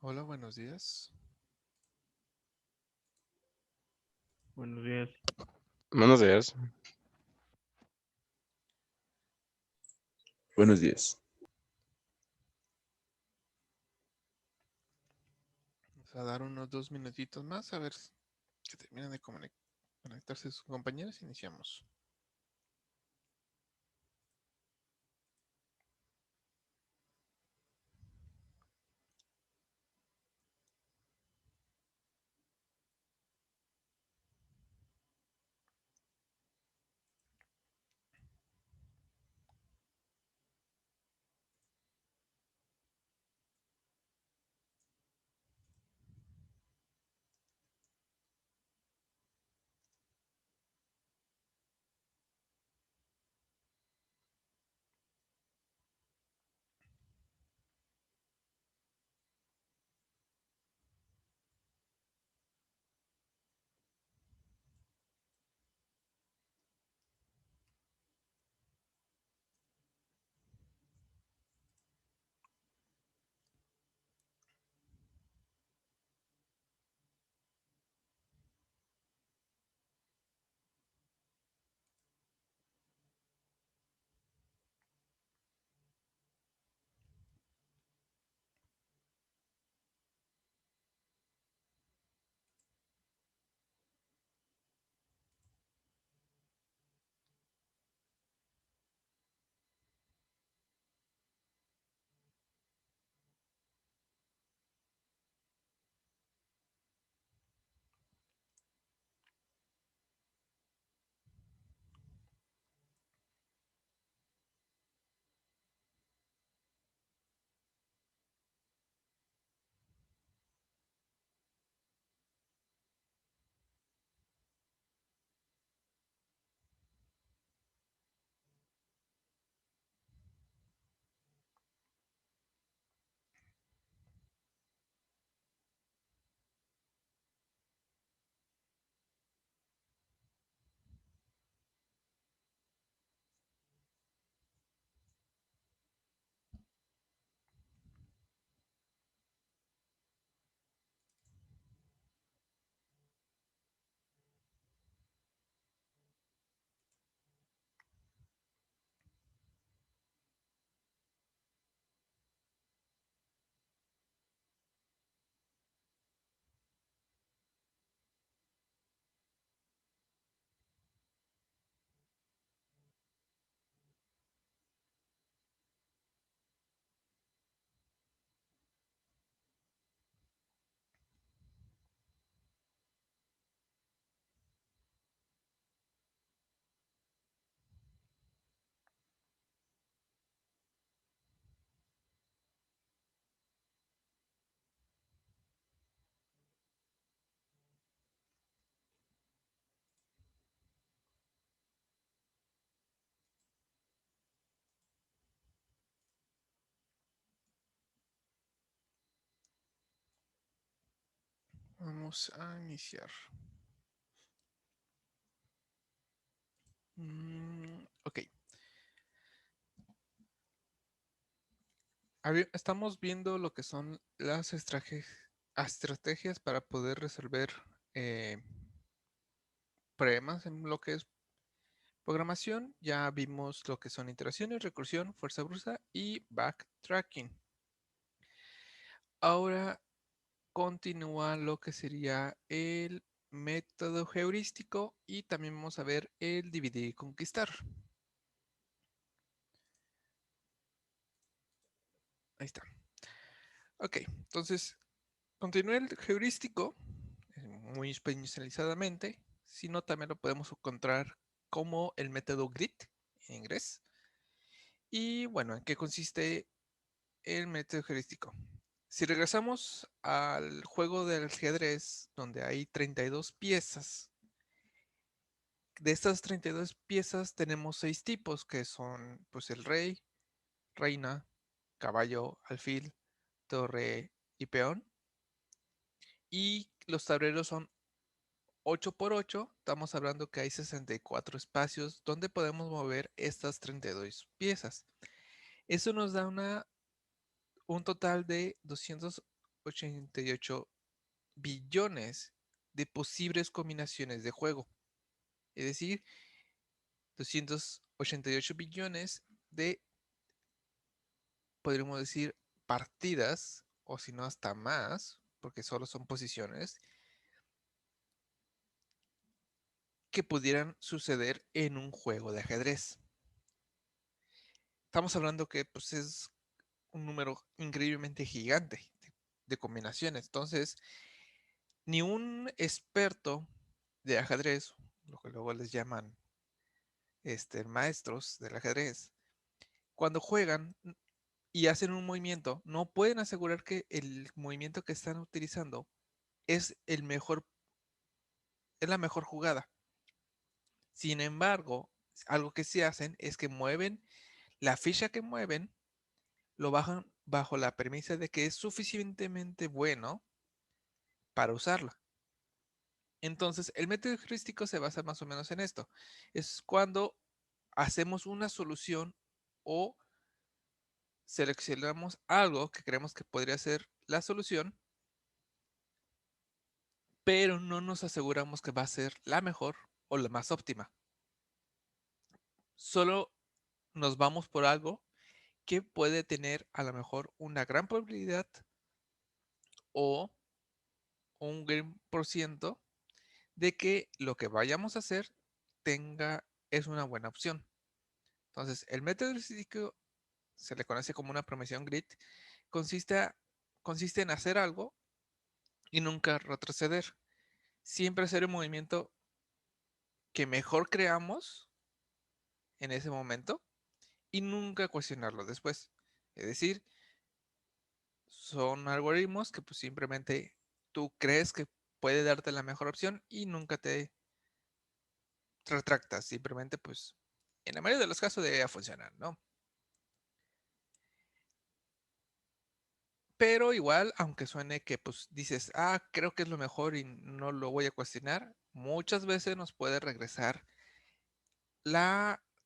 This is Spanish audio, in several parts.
Hola, buenos días. Buenos días. Buenos días. Buenos días. Vamos a dar unos 2 minutitos más a ver que terminen de conectarse sus compañeros. Iniciamos. Vamos a iniciar. Ok. Estamos viendo lo que son las estrategias para poder resolver eh, problemas en lo que es programación. Ya vimos lo que son iteraciones, recursión, fuerza bruta y backtracking. Ahora continúa lo que sería el método heurístico y también vamos a ver el dividir y conquistar. Ahí está. Ok, entonces continúa el heurístico muy especializadamente, sino también lo podemos encontrar como el método GRIT en inglés. Y bueno, ¿en qué consiste el método heurístico? Si regresamos al juego del ajedrez, donde hay 32 piezas, de estas 32 piezas tenemos 6 tipos, que son pues el rey, reina, caballo, alfil, torre y peón. Y los tableros son 8 por 8. Estamos hablando que hay 64 espacios donde podemos mover estas 32 piezas. Eso nos da un total de 288 billones de posibles combinaciones de juego. Es decir, 288 billones de, podríamos decir, partidas, o si no hasta más, porque solo son posiciones, que pudieran suceder en un juego de ajedrez. Estamos hablando que pues, es un número increíblemente gigante de combinaciones. Entonces, ni un experto de ajedrez, lo que luego les llaman maestros del ajedrez, cuando juegan y hacen un movimiento, no pueden asegurar que el movimiento que están utilizando es el mejor, es la mejor jugada. Sin embargo, algo que sí hacen es que mueven la ficha que mueven, lo bajan bajo la premisa de que es suficientemente bueno para usarla. Entonces, el método heurístico se basa más o menos en esto. Es cuando hacemos una solución o seleccionamos algo que creemos que podría ser la solución, pero no nos aseguramos que va a ser la mejor o la más óptima. Solo nos vamos por algo que puede tener a lo mejor una gran probabilidad o un gran por ciento de que lo que vayamos a hacer es una buena opción. Entonces, el método heurístico se le conoce como una promoción grid, consiste, consiste en hacer algo y nunca retroceder. Siempre hacer el movimiento que mejor creamos en ese momento y nunca cuestionarlo después. Es decir, son algoritmos que pues simplemente tú crees que puede darte la mejor opción y nunca te retractas. Simplemente pues en la mayoría de los casos debe funcionar, ¿no? Pero igual, aunque suene que pues dices, creo que es lo mejor y no lo voy a cuestionar, muchas veces nos puede regresar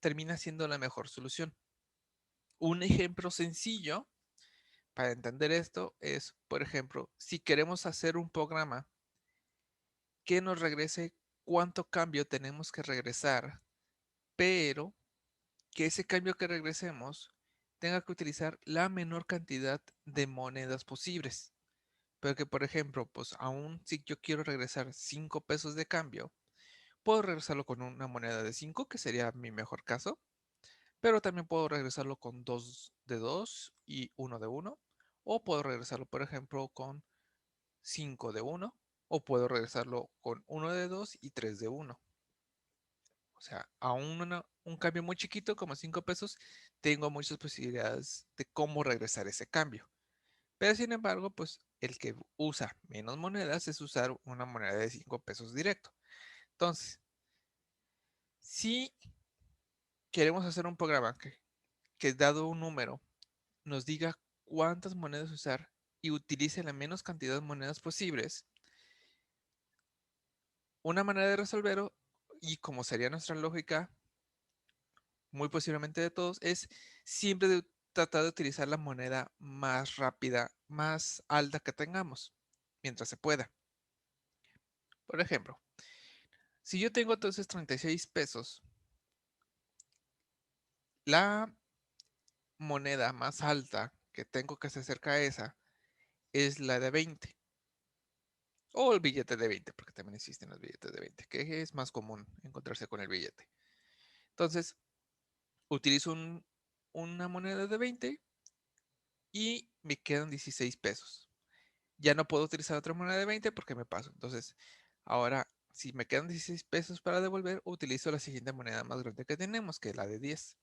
termina siendo la mejor solución. Un ejemplo sencillo para entender esto es, por ejemplo, si queremos hacer un programa que nos regrese cuánto cambio tenemos que regresar, pero que ese cambio que regresemos tenga que utilizar la menor cantidad de monedas posibles. Pero que, por ejemplo, pues aún si yo quiero regresar 5 pesos de cambio, puedo regresarlo con una moneda de 5, que sería mi mejor caso, pero también puedo regresarlo con 2 de 2 y 1 de 1, o puedo regresarlo, por ejemplo, con 5 de 1, o puedo regresarlo con 1 de 2 y 3 de 1. O sea, a un cambio muy chiquito como 5 pesos, tengo muchas posibilidades de cómo regresar ese cambio. Pero sin embargo, pues el que usa menos monedas es usar una moneda de 5 pesos directo. Entonces, si queremos hacer un programa que dado un número nos diga cuántas monedas usar y utilice la menos cantidad de monedas posibles, una manera de resolverlo, y como sería nuestra lógica, muy posiblemente de todos, es siempre tratar de utilizar la moneda más rápida, más alta que tengamos, mientras se pueda. Por ejemplo, si yo tengo entonces 36 pesos, la moneda más alta que tengo que hacer cerca de esa es la de 20. O el billete de 20, porque también existen los billetes de 20, que es más común encontrarse con el billete. Entonces, utilizo una moneda de 20 y me quedan 16 pesos. Ya no puedo utilizar otra moneda de 20 porque me paso. Entonces, ahora, si me quedan 16 pesos para devolver, utilizo la siguiente moneda más grande que tenemos, que es la de 10.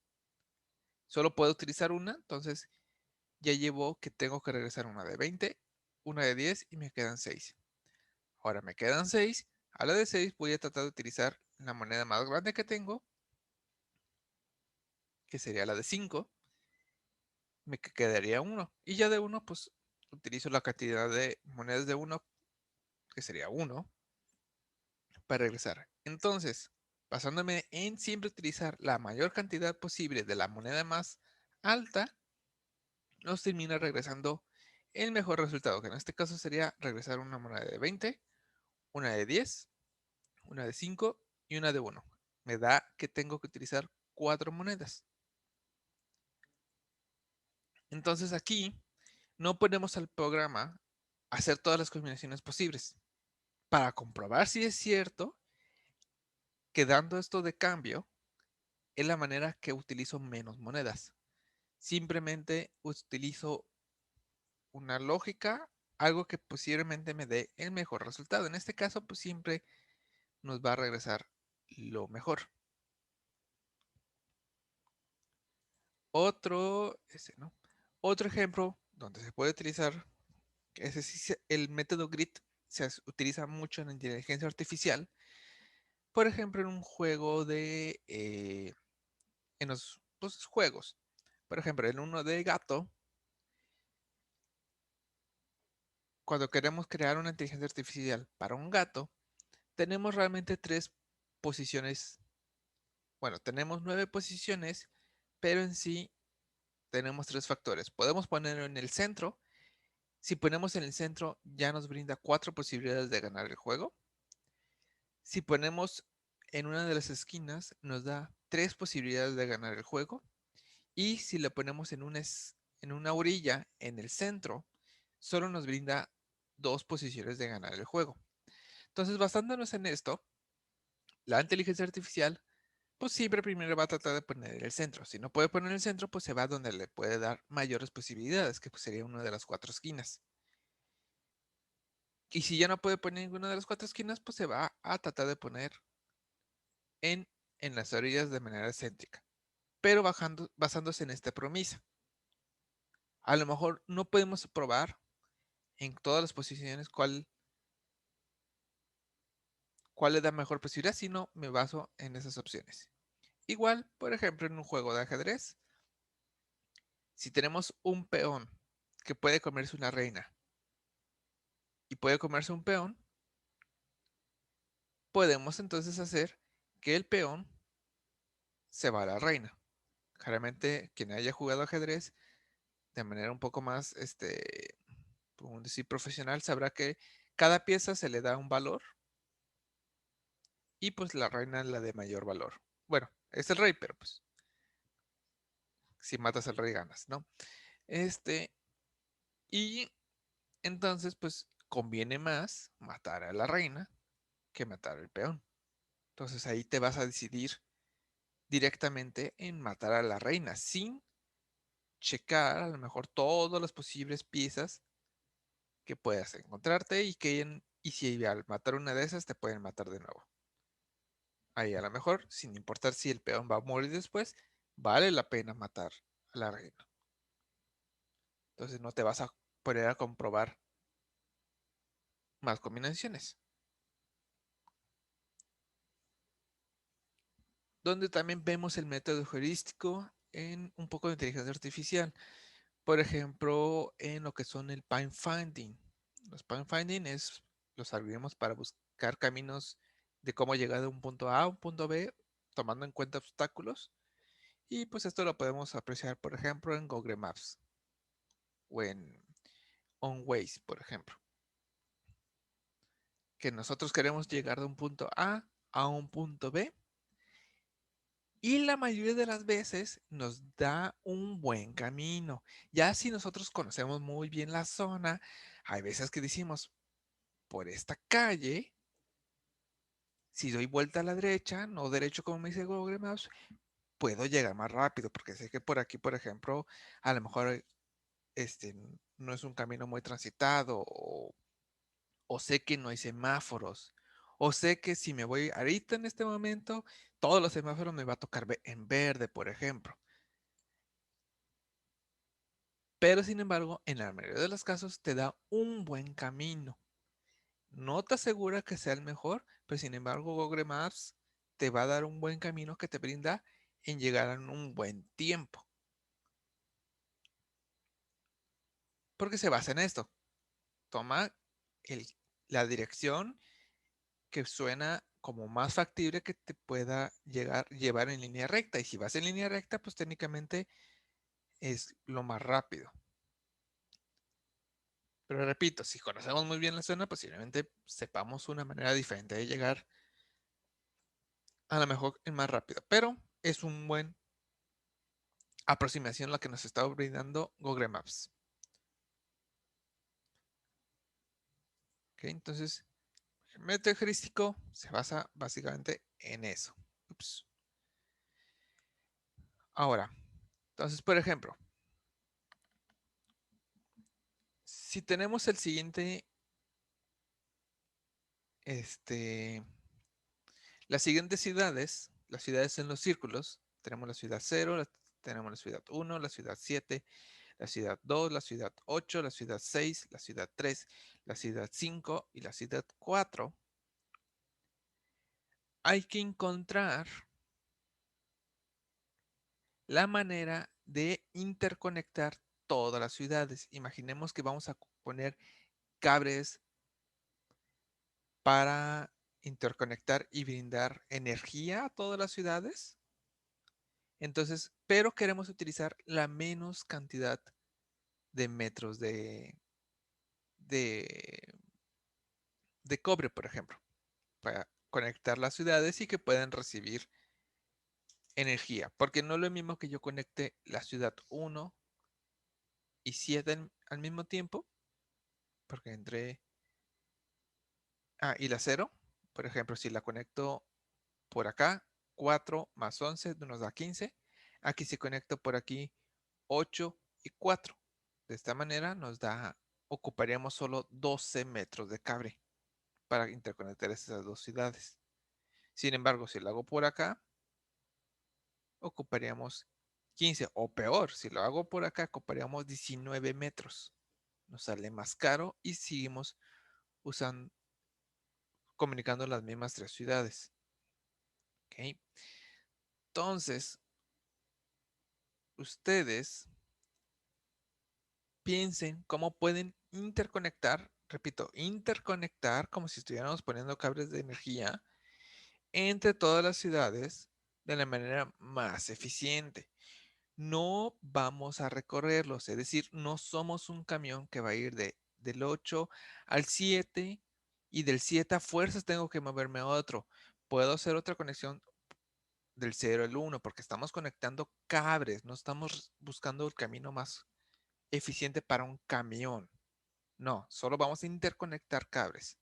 Solo puedo utilizar una, entonces ya llevo que tengo que regresar una de 20, una de 10 y me quedan 6. Ahora me quedan 6. A la de 6 voy a tratar de utilizar la moneda más grande que tengo, que sería la de 5. Me quedaría 1. Y ya de 1, pues utilizo la cantidad de monedas de 1, que sería 1, para regresar. Entonces, basándome en siempre utilizar la mayor cantidad posible de la moneda más alta, nos termina regresando el mejor resultado, que en este caso sería regresar una moneda de 20, una de 10, una de 5 y una de 1. Me da que tengo que utilizar 4 monedas. Entonces aquí no ponemos al programa a hacer todas las combinaciones posibles. Para comprobar si es cierto que dando esto de cambio es la manera que utilizo menos monedas. Simplemente utilizo una lógica, algo que posiblemente me dé el mejor resultado. En este caso, pues siempre nos va a regresar lo mejor. ¿No? Otro ejemplo donde se puede utilizar, el método grid se utiliza mucho en inteligencia artificial. Por ejemplo, en un juego en los pues, juegos. Por ejemplo, en uno de gato, cuando queremos crear una inteligencia artificial para un gato, tenemos realmente 3 posiciones. Bueno, tenemos 9 posiciones, pero en sí tenemos 3 factores. Podemos ponerlo en el centro. Si ponemos en el centro, ya nos brinda 4 posibilidades de ganar el juego. Si ponemos en una de las esquinas, nos da 3 posibilidades de ganar el juego. Y si lo ponemos en una orilla, en el centro, solo nos brinda 2 posiciones de ganar el juego. Entonces, basándonos en esto, la inteligencia artificial, pues siempre primero va a tratar de poner en el centro. Si no puede poner en el centro, pues se va donde le puede dar mayores posibilidades, que pues sería una de las 4 esquinas. Y si ya no puede poner ninguna de las 4 esquinas, pues se va a tratar de poner en, en las orillas de manera céntrica, pero basándose en esta premisa. A lo mejor no podemos probar en todas las posiciones cuál le da mejor posibilidad, sino me baso en esas opciones. Igual, por ejemplo, en un juego de ajedrez, si tenemos un peón que puede comerse una reina y puede comerse un peón, podemos entonces hacer que el peón se va a la reina. Generalmente, quien haya jugado ajedrez de manera un poco más, podemos decir, profesional, sabrá que cada pieza se le da un valor y pues la reina es la de mayor valor. Bueno, es el rey, pero pues si matas al rey ganas, ¿no? Este, y entonces pues conviene más matar a la reina que matar al peón. Entonces ahí te vas a decidir directamente en matar a la reina sin checar a lo mejor todas las posibles piezas que puedas encontrarte y si al matar una de esas te pueden matar de nuevo. Ahí a lo mejor, sin importar si el peón va a morir después, vale la pena matar a la reina. Entonces no te vas a poner a comprobar más combinaciones. Donde también vemos el método heurístico en un poco de inteligencia artificial. Por ejemplo, en lo que son el pathfinding. Los pathfinding los algoritmos para buscar caminos de cómo llegar de un punto A a un punto B, tomando en cuenta obstáculos. Y pues esto lo podemos apreciar, por ejemplo, en Google Maps o en OnWays, por ejemplo. Que nosotros queremos llegar de un punto A un punto B. Y la mayoría de las veces nos da un buen camino. Ya si nosotros conocemos muy bien la zona, hay veces que decimos, por esta calle, si doy vuelta a la derecha, no derecho como me dice Google Maps, puedo llegar más rápido, porque sé que por aquí, por ejemplo, a lo mejor este, no es un camino muy transitado, o sé que no hay semáforos, o sé que si me voy ahorita en este momento, todos los semáforos me va a tocar en verde, por ejemplo. Pero sin embargo, en la mayoría de los casos te da un buen camino. No te asegura que sea el mejor, pero sin embargo Google Maps te va a dar un buen camino que te brinda en llegar en un buen tiempo. Porque se basa en esto. Toma el- la dirección que suena como más factible que te pueda llevar en línea recta. Y si vas en línea recta, pues técnicamente es lo más rápido. Pero repito, si conocemos muy bien la zona, posiblemente sepamos una manera diferente de llegar, a lo mejor es más rápido, pero es un buen aproximación la que nos está brindando Google Maps. ¿Ok? Entonces, el método heurístico se basa básicamente en eso. Ups. Ahora, entonces, por ejemplo, si tenemos el siguiente, las siguientes ciudades, las ciudades en los círculos, tenemos la ciudad 0, tenemos la ciudad 1, la ciudad 7, la ciudad 2, la ciudad 8, la ciudad 6, la ciudad 3, la ciudad 5 y la ciudad 4. Hay que encontrar la manera de interconectar todas las ciudades. Imaginemos que vamos a poner cables para interconectar y brindar energía a todas las ciudades. Entonces, pero queremos utilizar la menos cantidad de metros de, de cobre, por ejemplo, para conectar las ciudades y que puedan recibir energía. Porque no es lo mismo que yo conecte la ciudad 1 y 7 al mismo tiempo, porque entre... Ah, y la 0, por ejemplo, si la conecto por acá, 4 más 11 nos da 15. Aquí si conecto por aquí 8 y 4. De esta manera ocuparíamos solo 12 metros de cable para interconectar esas dos ciudades. Sin embargo, si lo hago por acá, ocuparíamos 15 o peor, si lo hago por acá, ocuparíamos 19 metros. Nos sale más caro y seguimos usando, comunicando las mismas tres ciudades. ¿Ok? Entonces, ustedes piensen cómo pueden interconectar, repito, interconectar como si estuviéramos poniendo cables de energía entre todas las ciudades de la manera más eficiente. No vamos a recorrerlos, es decir, no somos un camión que va a ir del 8 al 7 y del 7 a fuerzas tengo que moverme a otro. Puedo hacer otra conexión del 0 al 1 porque estamos conectando cables, no estamos buscando el camino más eficiente para un camión. No, solo vamos a interconectar cables.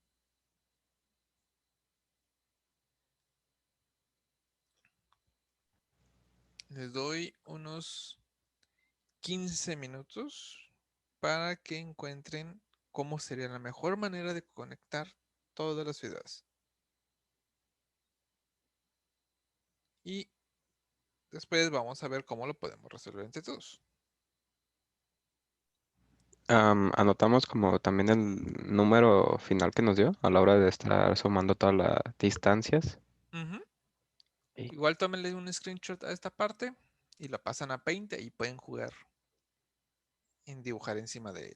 Les doy unos 15 minutos para que encuentren cómo sería la mejor manera de conectar todas las ciudades. Y después vamos a ver cómo lo podemos resolver entre todos. Anotamos como también el número final que nos dio a la hora de estar sumando todas las distancias. Ujú. Y- Igual tómenle un screenshot a esta parte y la pasan a Paint y pueden jugar en dibujar encima de él.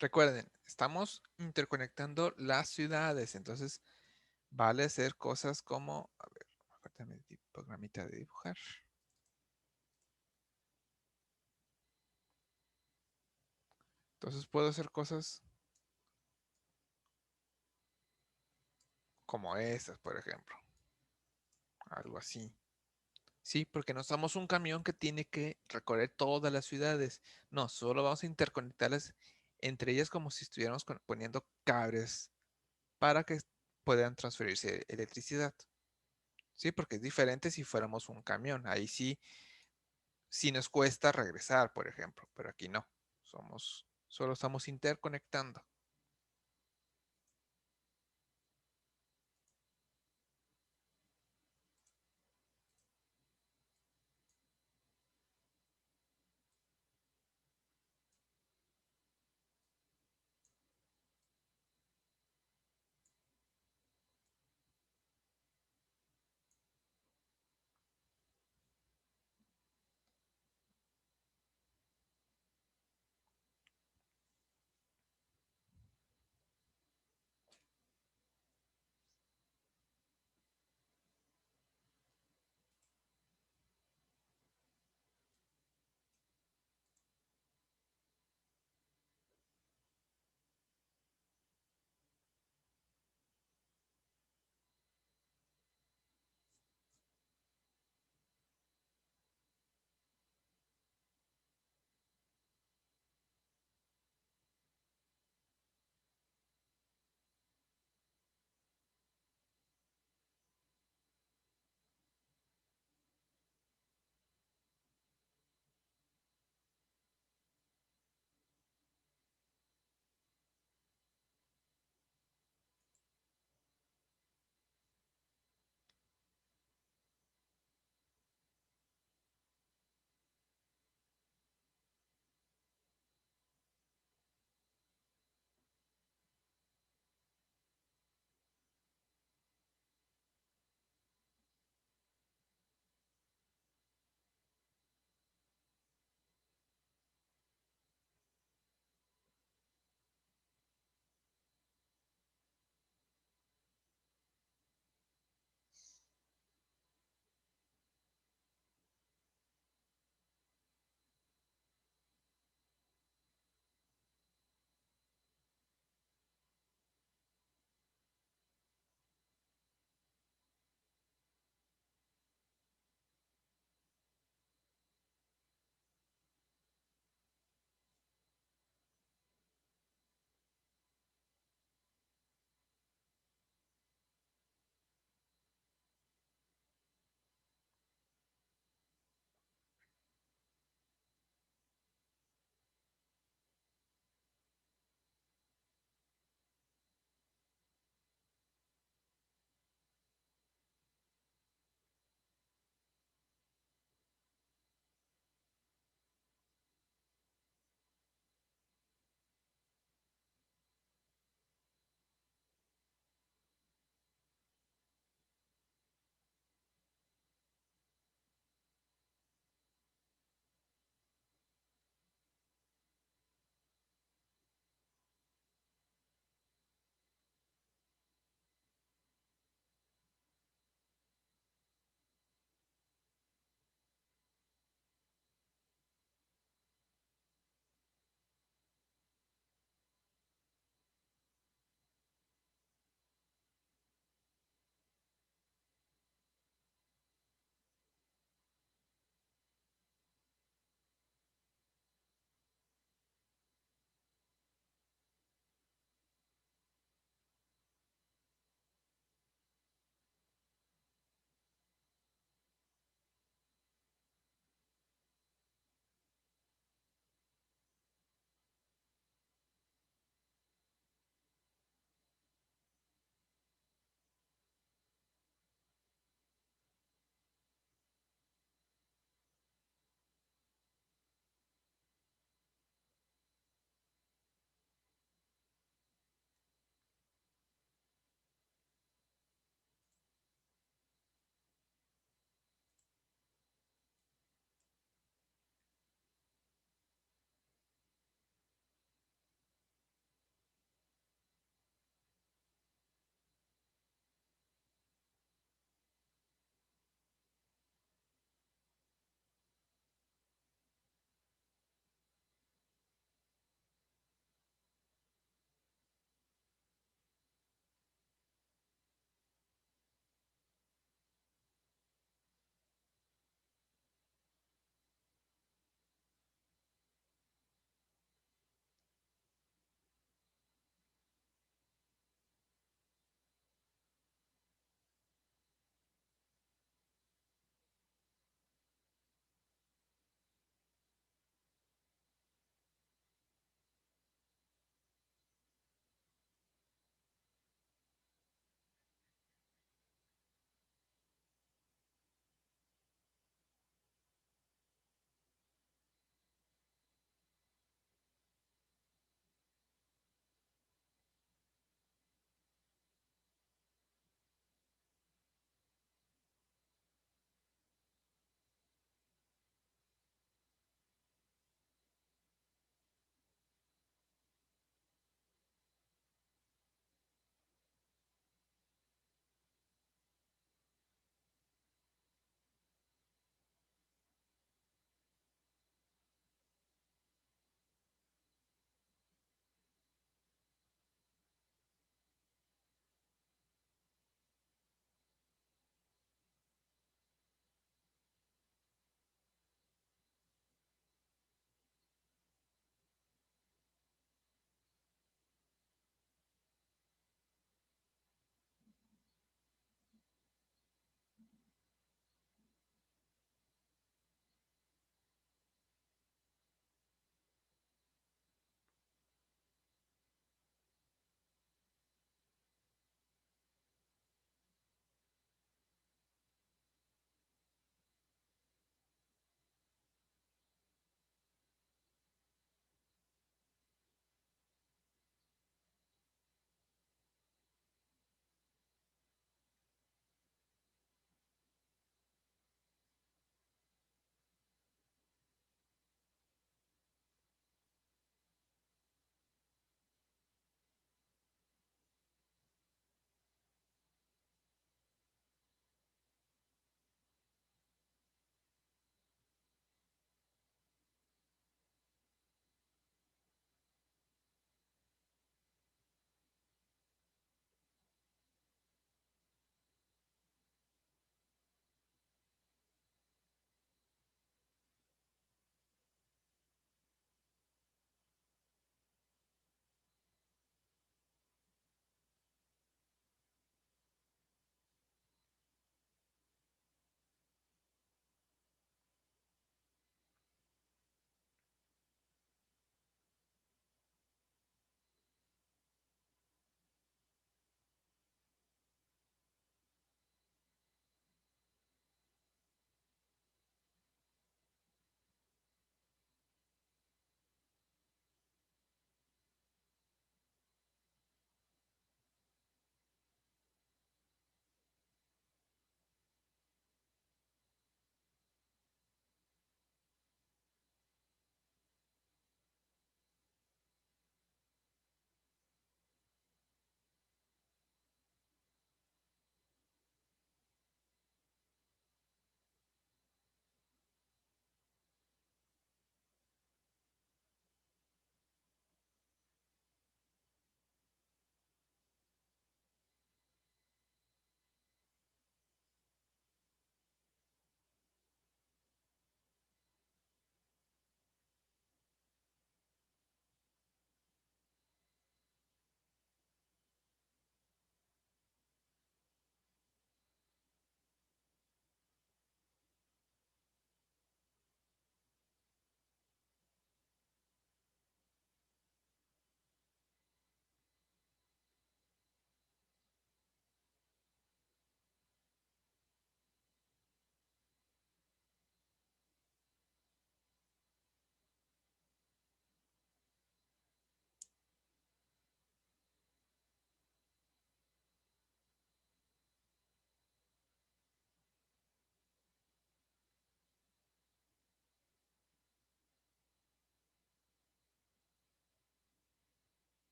Recuerden, estamos interconectando las ciudades, entonces vale hacer cosas como, a ver, acuérdame de programita de dibujar. Entonces puedo hacer cosas como estas, por ejemplo. Algo así. Sí, porque no somos un camión que tiene que recorrer todas las ciudades. No, solo vamos a interconectarlas entre ellas como si estuviéramos poniendo cables para que puedan transferirse electricidad. Sí, porque es diferente si fuéramos un camión. Ahí sí nos cuesta regresar, por ejemplo, pero aquí no. Solo estamos interconectando.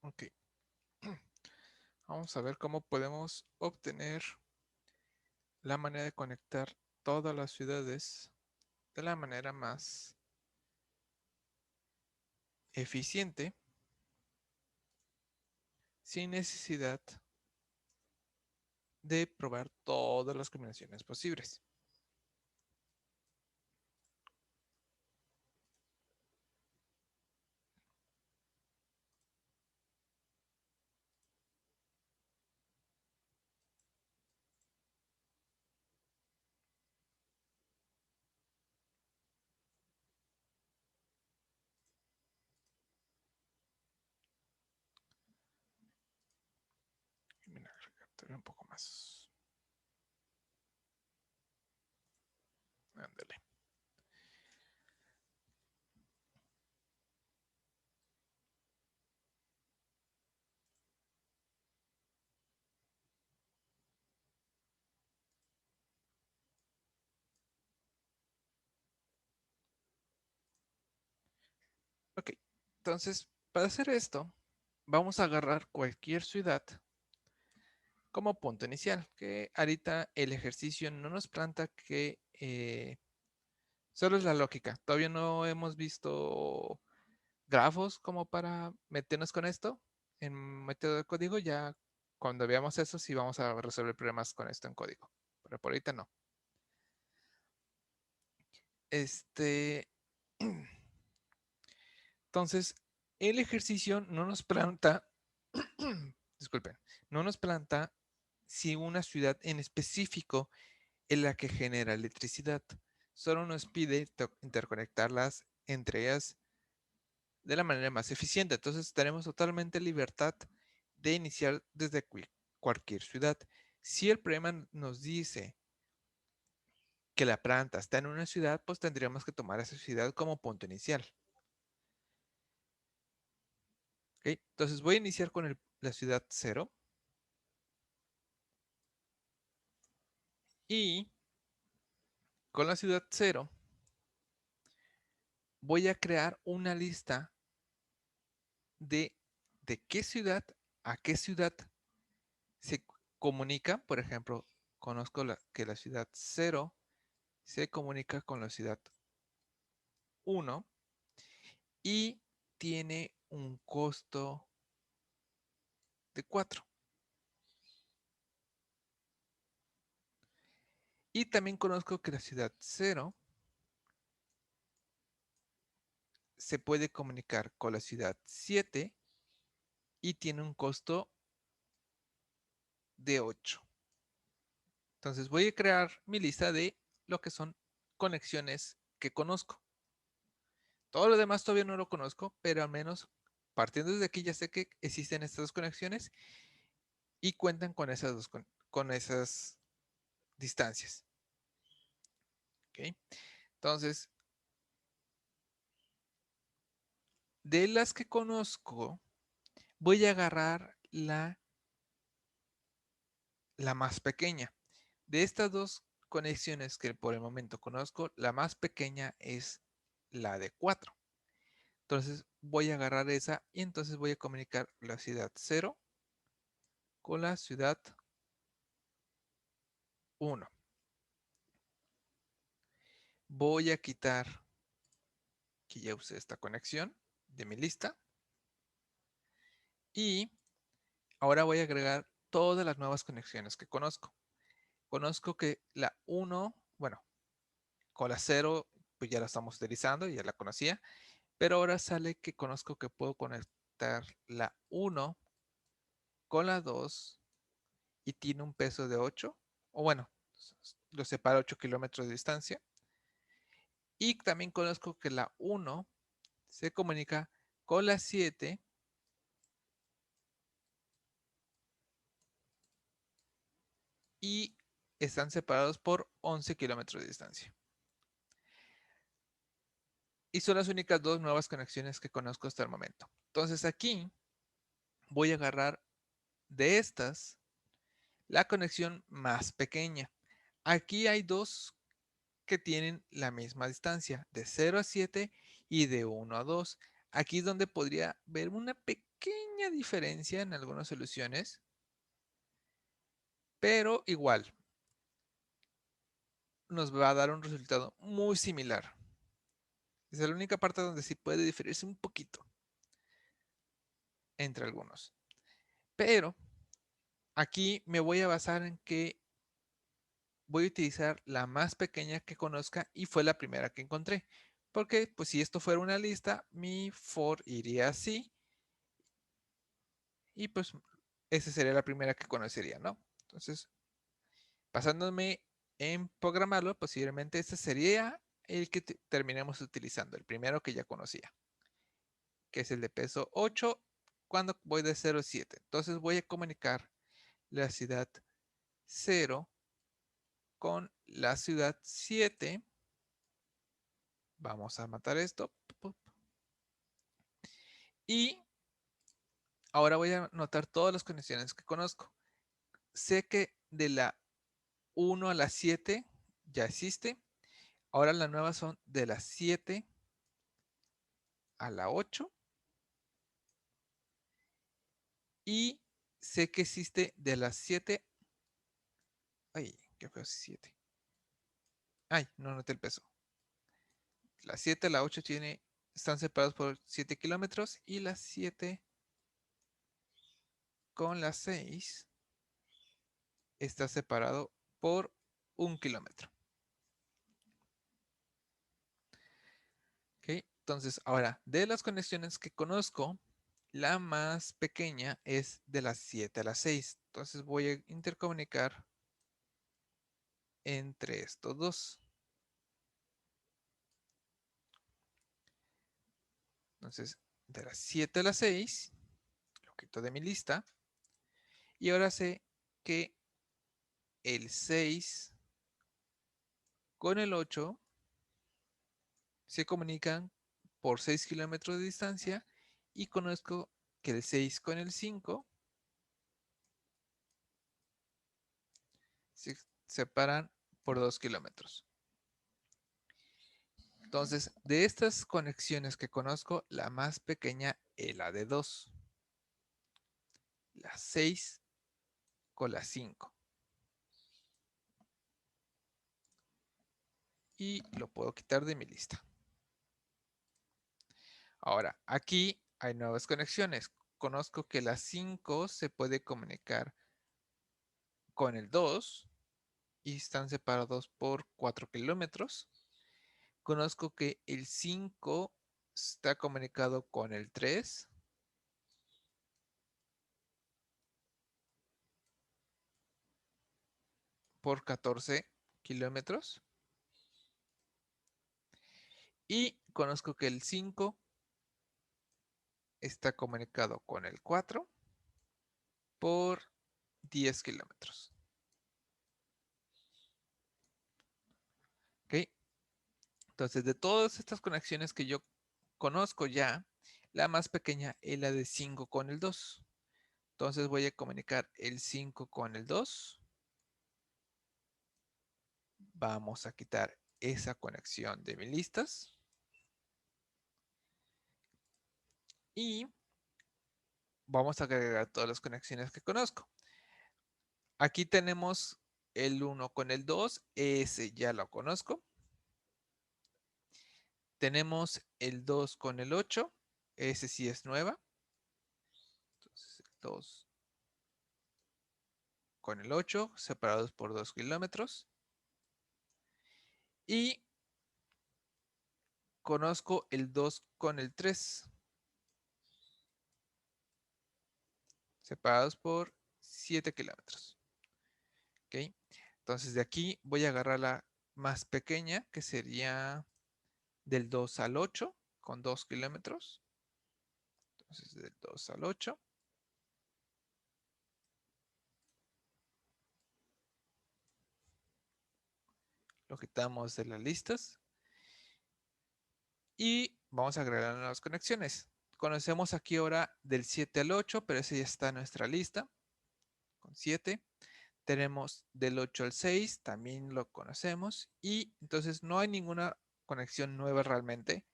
Ok. Vamos a ver cómo podemos obtener la manera de conectar todas las ciudades de la manera más eficiente sin necesidad de probar todas las combinaciones posibles. Mira, un poco más. Ándale. Ok, entonces, para hacer esto, vamos a agarrar cualquier ciudad como punto inicial, que ahorita el ejercicio no nos planta que solo es la lógica. Todavía no hemos visto grafos como para meternos con esto en método de código. Ya cuando veamos eso, sí vamos a resolver problemas con esto en código, pero por ahorita no. Este, entonces, el ejercicio no nos planta, disculpen, no nos planta si una ciudad en específico es la que genera electricidad. Solo nos pide interconectarlas entre ellas de la manera más eficiente. Entonces tenemos totalmente libertad de iniciar desde cualquier ciudad. Si el problema nos dice que la planta está en una ciudad, pues tendríamos que tomar esa ciudad como punto inicial. ¿Ok? Entonces voy a iniciar con la ciudad 0. Y con la ciudad 0 voy a crear una lista de qué ciudad a qué ciudad se comunica. Por ejemplo, conozco que la ciudad 0 se comunica con la ciudad 1 y tiene un costo de 4. Y también conozco que la ciudad 0 se puede comunicar con la ciudad 7 y tiene un costo de 8. Entonces voy a crear mi lista de lo que son conexiones que conozco. Todo lo demás todavía no lo conozco, pero al menos partiendo desde aquí ya sé que existen estas dos conexiones y cuentan con con esas distancias. ¿Ok? Entonces, de las que conozco, voy a agarrar la más pequeña. De estas dos conexiones que por el momento conozco, la más pequeña es la de 4. Entonces voy a agarrar esa y entonces voy a comunicar la ciudad 0 con la ciudad 1. Voy a quitar que ya usé esta conexión de mi lista y ahora voy a agregar todas las nuevas conexiones que conozco. Conozco que la 1, bueno, con la 0 pues ya la estamos utilizando, ya la conocía, pero ahora sale que conozco que puedo conectar la 1 con la 2 y tiene un peso de 8, o bueno, lo separa 8 kilómetros de distancia. Y también conozco que la 1 se comunica con la 7 y están separados por 11 kilómetros de distancia. Y son las únicas dos nuevas conexiones que conozco hasta el momento. Entonces aquí voy a agarrar de estas la conexión más pequeña. Aquí hay dos que tienen la misma distancia, de 0 a 7 y de 1 a 2. Aquí es donde podría ver una pequeña pequeña diferencia en algunas soluciones, pero igual nos va a dar un resultado muy similar. Es la única parte donde sí puede diferirse un poquito entre algunos. Pero aquí me voy a basar en que voy a utilizar la más pequeña que conozca y fue la primera que encontré. Porque pues si esto fuera una lista, mi for iría así y pues esa sería la primera que conocería, ¿no? Entonces, basándome en programarlo, posiblemente este sería el que terminemos utilizando, el primero que ya conocía, que es el de peso 8 cuando voy de 0 a 7. Entonces voy a comunicar la ciudad 0 con la ciudad 7. Vamos a matar esto. Y ahora voy a anotar todas las conexiones que conozco. Sé que de la 1 a la 7 ya existe. Ahora las nuevas son de la 7 a la 8. Y sé que existe de las 7. Ay, qué feo es 7. Ay, no anoté el peso. La 7 a la 8 están separados por 7 kilómetros. Y las 7 con la 6 está separado por 1 kilómetro. ¿Ok? Entonces, ahora, de las conexiones que conozco, la más pequeña es de las 7 a las 6. Entonces voy a intercomunicar entre estos dos. Entonces, de las 7 a las 6, lo quito de mi lista. Y ahora sé que el 6 con el 8 se comunican por 6 kilómetros de distancia. Y conozco que el 6 con el 5 se separan por 2 kilómetros. Entonces, de estas conexiones que conozco, la más pequeña es la de 2. La 6 con la 5. Y lo puedo quitar de mi lista. Ahora, aquí hay nuevas conexiones. Conozco que la 5 se puede comunicar con el 2 y están separados por 4 kilómetros. Conozco que el 5 está comunicado con el 3 por 14 kilómetros. Y conozco que el 5 está comunicado con el 4 por 10 kilómetros. ¿Ok? Entonces, de todas estas conexiones que yo conozco ya, la más pequeña es la de 5 con el 2. Entonces voy a comunicar el 5 con el 2. Vamos a quitar esa conexión de mis listas. Y vamos a agregar todas las conexiones que conozco. Aquí tenemos el 1 con el 2. Ese ya lo conozco. Tenemos el 2 con el 8. Ese sí es nueva. Entonces, el 2 con el 8, separados por 2 kilómetros. Y conozco el 2 con el 3, separados por 7 kilómetros. ¿Ok? Entonces de aquí voy a agarrar la más pequeña, que sería del 2 al 8, con 2 kilómetros. Entonces del 2 al 8. Lo quitamos de las listas. Y vamos a agregar nuevas conexiones. Conocemos aquí ahora del 7 al 8, pero ese ya está en nuestra lista, con 7. Tenemos del 8 al 6, también lo conocemos. Y entonces no hay ninguna conexión nueva realmente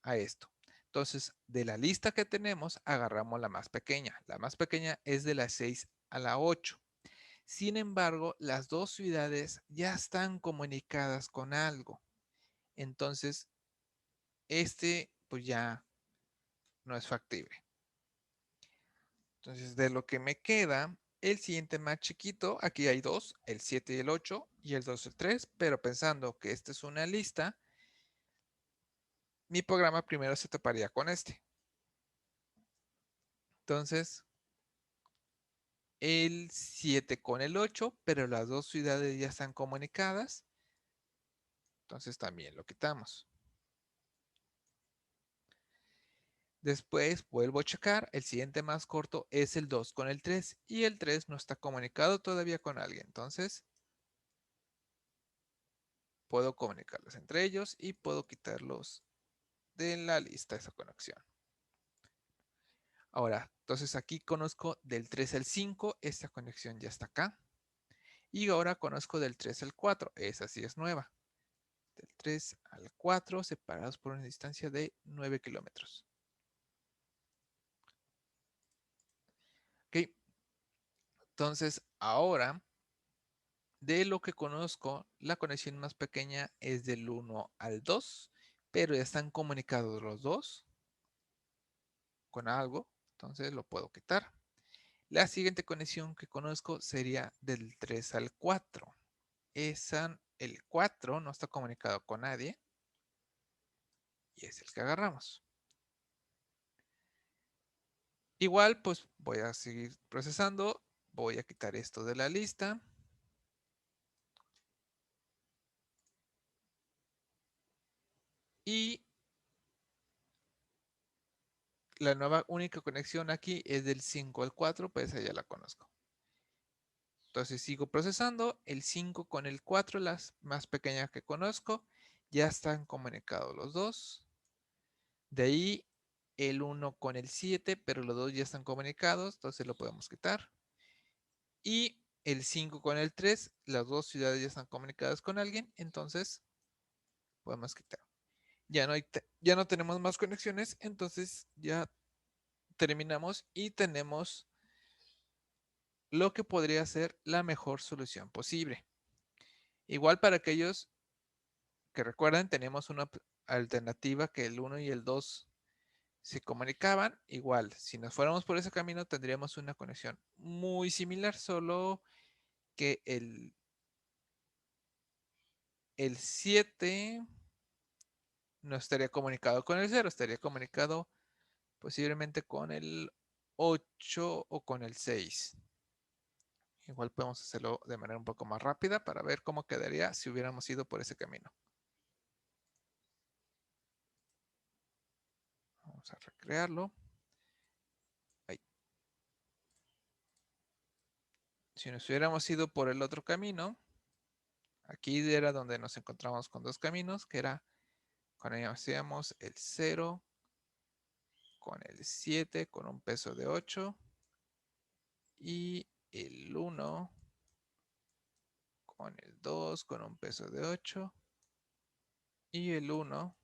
a esto. Entonces, de la lista que tenemos, agarramos la más pequeña. La más pequeña es de la 6 a la 8. Sin embargo, las dos ciudades ya están comunicadas con algo. Entonces, pues ya no es factible. Entonces, de lo que me queda, el siguiente más chiquito, aquí hay dos, el 7 y el 8, y el 2 y el 3, pero pensando que esta es una lista, mi programa primero se toparía con este. Entonces, el 7 con el 8, pero las dos ciudades ya están comunicadas. Entonces también lo quitamos. Después vuelvo a checar. El siguiente más corto es el 2 con el 3 y el 3 no está comunicado todavía con alguien. Entonces puedo comunicarlos entre ellos y puedo quitarlos de la lista de esa conexión. Ahora, entonces aquí conozco del 3 al 5. Esta conexión ya está acá. Y ahora conozco del 3 al 4. Esa sí es nueva. Del 3 al 4 separados por una distancia de 9 kilómetros. Ok. Entonces, ahora, de lo que conozco, la conexión más pequeña es del 1 al 2, pero ya están comunicados los dos con algo, entonces lo puedo quitar. La siguiente conexión que conozco sería del 3 al 4. El 4 no está comunicado con nadie y es el que agarramos. Igual, pues voy a seguir procesando. Voy a quitar esto de la lista. Y la nueva única conexión aquí es del 5 al 4, pues esa ya la conozco. Entonces sigo procesando. El 5 con el 4, las más pequeñas que conozco, ya están comunicados los dos. De ahí el 1 con el 7, pero los dos ya están comunicados, entonces lo podemos quitar. Y el 5 con el 3, las dos ciudades ya están comunicadas con alguien, entonces podemos quitar. Ya no tenemos más conexiones, entonces ya terminamos y tenemos lo que podría ser la mejor solución posible. Igual para aquellos que recuerden, tenemos una alternativa que el 1 y el 2 se comunicaban. Igual, si nos fuéramos por ese camino, tendríamos una conexión muy similar, solo que el 7 no estaría comunicado con el 0, estaría comunicado posiblemente con el 8 o con el 6. Igual podemos hacerlo de manera un poco más rápida para ver cómo quedaría si hubiéramos ido por ese camino. Vamos a recrearlo. Ahí. Si nos hubiéramos ido por el otro camino, aquí era donde nos encontramos con dos caminos, que era cuando hacíamos el 0 con el 7 con un peso de 8 y el 1 con el 2 con un peso de 8 y el 1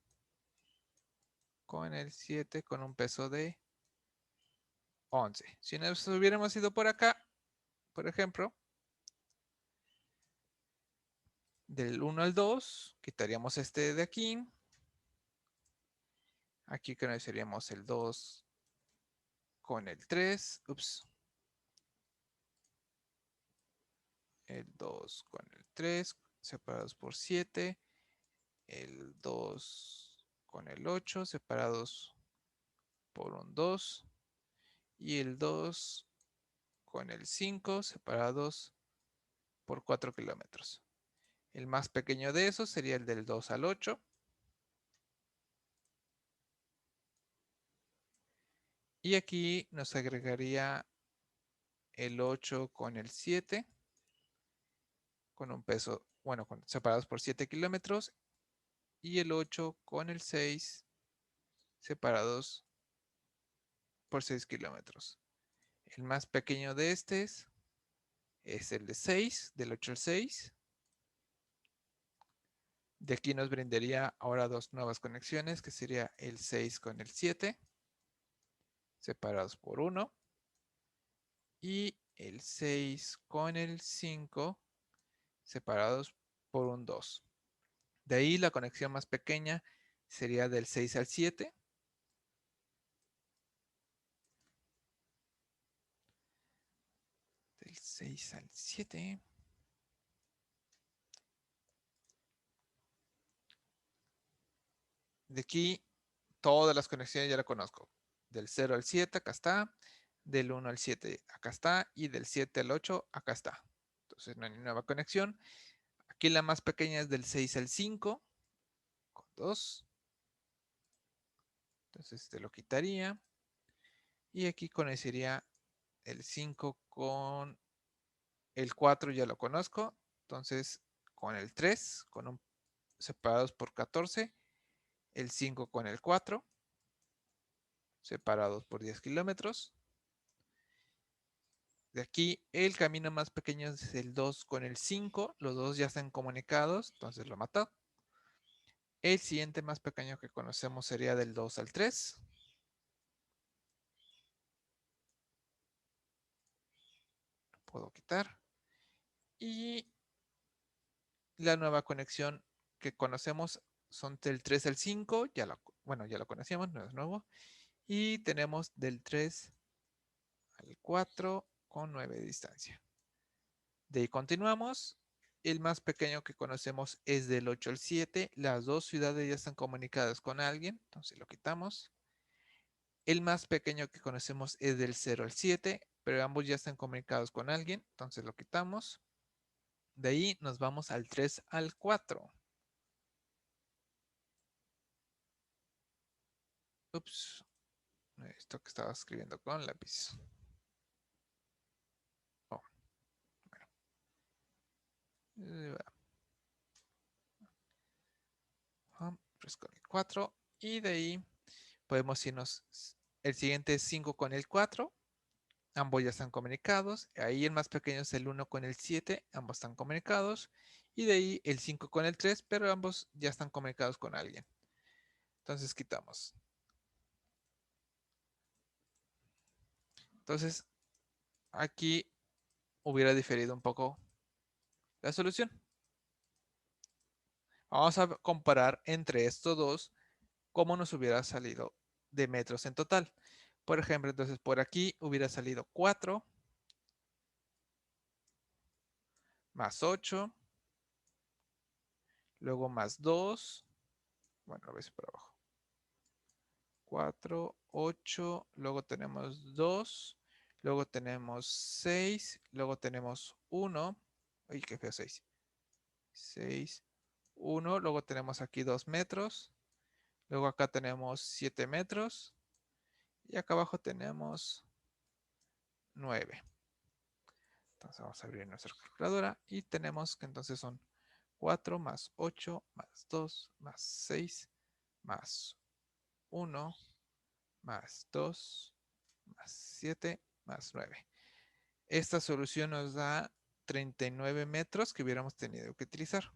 con el 7 con un peso de 11. Si nos hubiéramos ido por acá, por ejemplo, del 1 al 2, quitaríamos este de aquí. Aquí seríamos el 2 con el 3. Ups. El 2 con el 3 separados por 7. El 2 con el 8 separados por un 2. Y el 2 con el 5 separados por 4 kilómetros. El más pequeño de esos sería el del 2 al 8. Y aquí nos agregaría el 8 con el 7, con un peso, bueno, separados por 7 kilómetros. Y el 8 con el 6, separados por 6 kilómetros. El más pequeño de estos es el de 6, del 8 al 6. De aquí nos brindaría ahora dos nuevas conexiones, que sería el 6 con el 7, separados por 1, y el 6 con el 5, separados por un 2. De ahí la conexión más pequeña sería del 6 al 7. Del 6 al 7. De aquí, todas las conexiones ya las conozco. Del 0 al 7, acá está. Del 1 al 7, acá está. Y del 7 al 8, acá está. Entonces no hay nueva conexión. Aquí la más pequeña es del 6 al 5, con 2. Entonces te lo quitaría. Y aquí conecería el 5 con el 4, ya lo conozco. Entonces con el 3, separados por 14. El 5 con el 4, separados por 10 kilómetros. De aquí el camino más pequeño es el 2 con el 5. Los dos ya están comunicados, entonces lo mató. El siguiente más pequeño que conocemos sería del 2 al 3. Lo puedo quitar. Y la nueva conexión que conocemos son del 3 al 5. Bueno, ya lo conocíamos, no es nuevo. Y tenemos del 3 al 4 con 9 de distancia. De ahí continuamos. El más pequeño que conocemos es del 8 al 7. Las dos ciudades ya están comunicadas con alguien, entonces lo quitamos. El más pequeño que conocemos es del 0 al 7, pero ambos ya están comunicados con alguien, entonces lo quitamos. De ahí nos vamos al 3 al 4. Ups, esto que estaba escribiendo con lápiz. Oh, bueno. 3 con el 4. Y de ahí podemos irnos. El siguiente es 5 con el 4. Ambos ya están comunicados. Ahí el más pequeño es el 1 con el 7. Ambos están comunicados. Y de ahí el 5 con el 3, pero ambos ya están comunicados con alguien. Entonces quitamos. Entonces aquí hubiera diferido un poco la solución. Vamos a comparar entre estos dos cómo nos hubiera salido de metros en total. Por ejemplo, entonces por aquí hubiera salido 4 más 8, luego más 2. Bueno, lo ves por abajo. 4, 8, luego tenemos 2, luego tenemos 6, luego tenemos 1. Ay, qué feo, 6. 6, 1, luego tenemos aquí 2 metros, luego acá tenemos 7 metros y acá abajo tenemos 9. Entonces vamos a abrir nuestra calculadora y tenemos que entonces son 4 más 8 más 2 más 6 más 1 más 2 más 7 más 9. Esta solución nos da 39 metros que hubiéramos tenido que utilizar.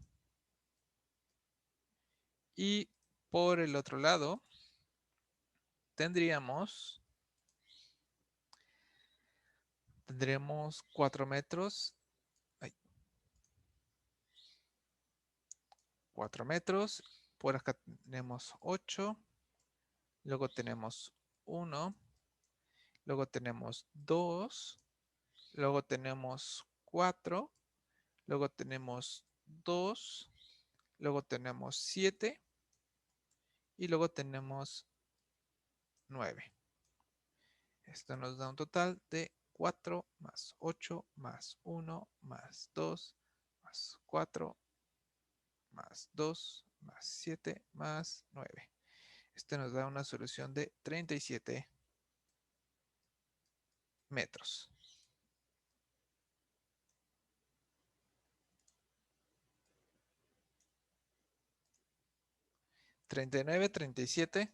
Y por el otro lado, tendríamos 4 metros. 4 metros. Por acá tenemos 8. Luego tenemos 1. Luego tenemos 2. Luego tenemos 4. Luego tenemos 2. Luego tenemos 7. Y luego tenemos 9. Esto nos da un total de 4 más 8 más 1 más 2 más 4 más 2 más 7 más 9. Este nos da una solución de 37 metros. 39, 37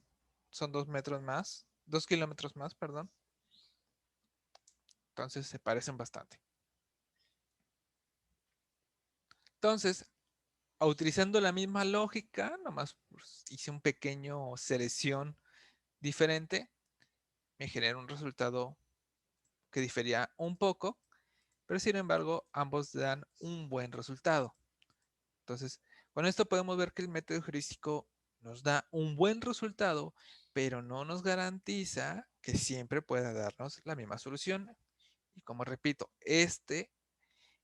son 2 metros más, 2 kilómetros más, perdón. Entonces se parecen bastante. Entonces, utilizando la misma lógica, nomás pues, hice un pequeño selección diferente, me genera un resultado que difería un poco, pero sin embargo ambos dan un buen resultado. Entonces, con esto podemos ver que el método heurístico nos da un buen resultado, pero no nos garantiza que siempre pueda darnos la misma solución. Y como repito, este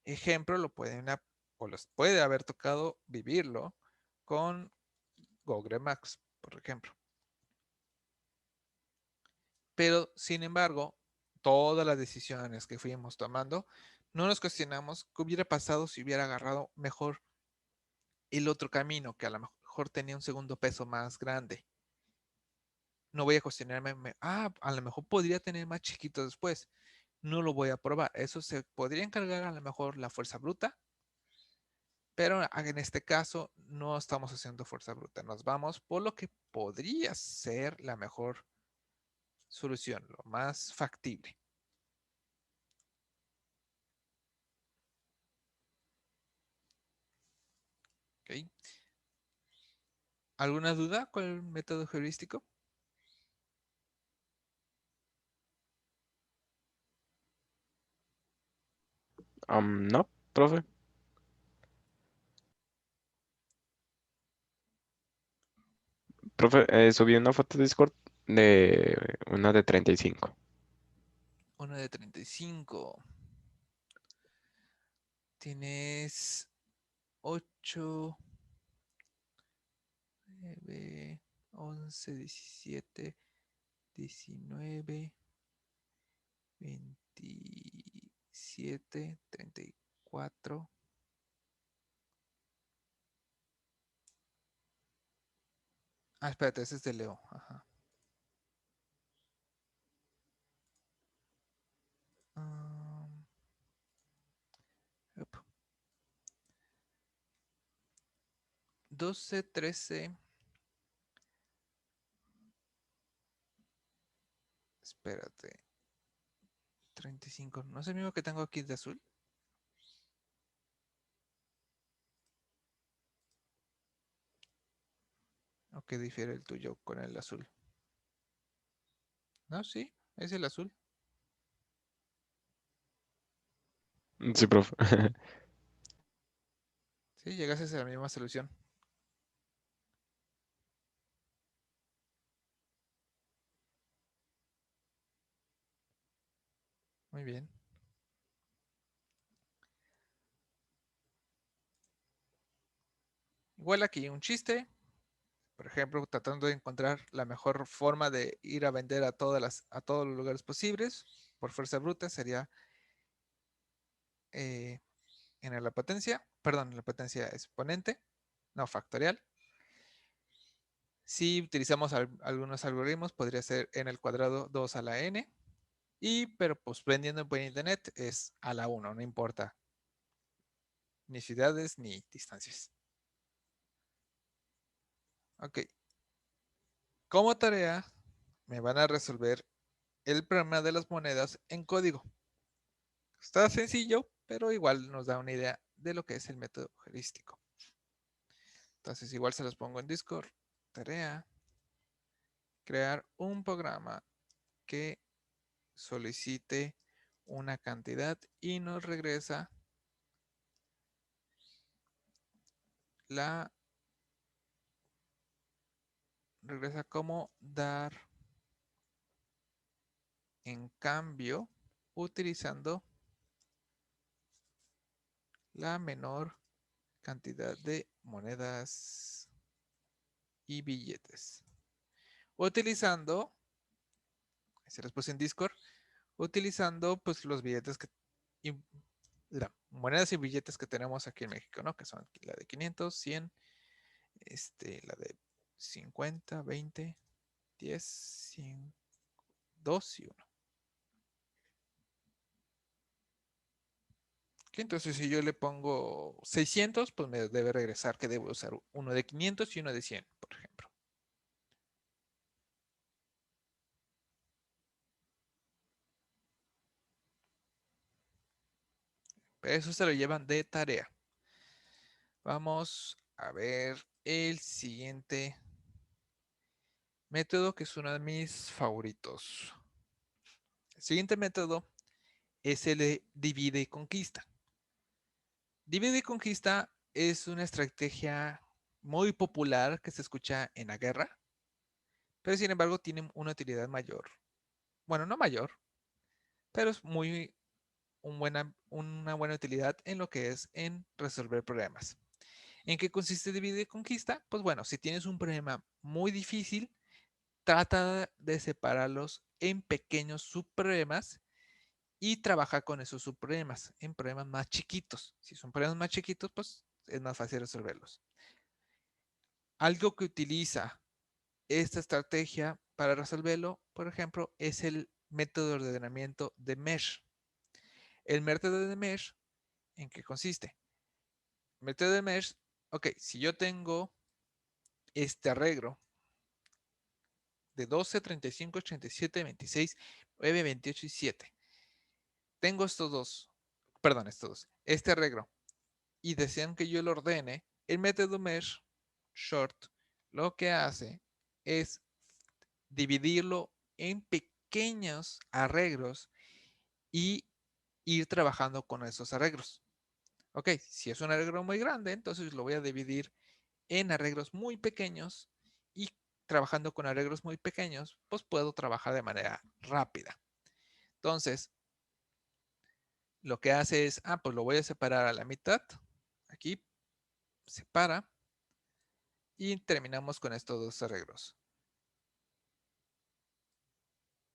ejemplo lo pueden o los puede haber tocado vivirlo con Google Maps, por ejemplo. Pero, sin embargo, todas las decisiones que fuimos tomando, no nos cuestionamos qué hubiera pasado si hubiera agarrado mejor el otro camino, que a lo mejor tenía un segundo peso más grande. No voy a cuestionarme, a lo mejor podría tener más chiquito después. No lo voy a probar. Eso se podría encargar a lo mejor la fuerza bruta, pero en este caso no estamos haciendo fuerza bruta. Nos vamos por lo que podría ser la mejor solución, lo más factible. ¿Okay? ¿Alguna duda con el método heurístico? No, profe. Profe, subí una foto de Discord de una de 35. Una de 35. Tienes 8, 9, 11, 17, 19, 27, 34. Espérate, ese es de Leo. Ajá. 12, 13. Espérate. 35. ¿No es el mismo que tengo aquí de azul? ¿O qué difiere el tuyo con el azul? No, sí, es el azul. Sí, profe. Sí, llegaste a la misma solución. Muy bien. Igual aquí un chiste. Por ejemplo, tratando de encontrar la mejor forma de ir a vender a todos los lugares posibles por fuerza bruta sería en la potencia, perdón, la potencia exponente, no factorial. Si utilizamos algunos algoritmos, podría ser n al cuadrado 2 a la n. Pero pues vendiendo por internet es a la 1, no importa ni ciudades ni distancias. Ok. Como tarea, me van a resolver el problema de las monedas en código. Está sencillo, pero igual nos da una idea de lo que es el método heurístico. Entonces, igual se los pongo en Discord. Tarea: crear un programa que solicite una cantidad y nos regresa como dar en cambio utilizando la menor cantidad de monedas y billetes. Utilizando, se los puse en Discord, utilizando pues los billetes monedas y billetes que tenemos aquí en México, ¿no? Que son la de 500, 100, la de 50, 20, 10, 100, 2 y 1. Entonces, si yo le pongo 600, pues me debe regresar que debo usar uno de 500 y uno de 100, por ejemplo. Pero eso se lo llevan de tarea. Vamos a ver el siguiente método, que es uno de mis favoritos. El siguiente método es el de divide y conquista. Divide y conquista es una estrategia muy popular que se escucha en la guerra, pero sin embargo tiene una utilidad mayor. Bueno, no mayor, pero es una buena utilidad en lo que es en resolver problemas. ¿En qué consiste divide y conquista? Pues bueno, si tienes un problema muy difícil, trata de separarlos en pequeños subproblemas y trabaja con esos subproblemas en problemas más chiquitos. Si son problemas más chiquitos, pues es más fácil resolverlos. Algo que utiliza esta estrategia para resolverlo, por ejemplo, es el método de ordenamiento de Mesh. El método de Mesh, ¿en qué consiste? El método de Mesh, ok, si yo tengo este arreglo de 12, 35, 87, 26, 9, 28 y 7. Tengo estos dos, este arreglo, y desean que yo lo ordene, el método mesh short lo que hace es dividirlo en pequeños arreglos y ir trabajando con esos arreglos. Ok, si es un arreglo muy grande, entonces lo voy a dividir en arreglos muy pequeños y trabajando con arreglos muy pequeños, pues puedo trabajar de manera rápida. Entonces, lo que hace es, pues lo voy a separar a la mitad. Aquí, separa. Y terminamos con estos dos arreglos.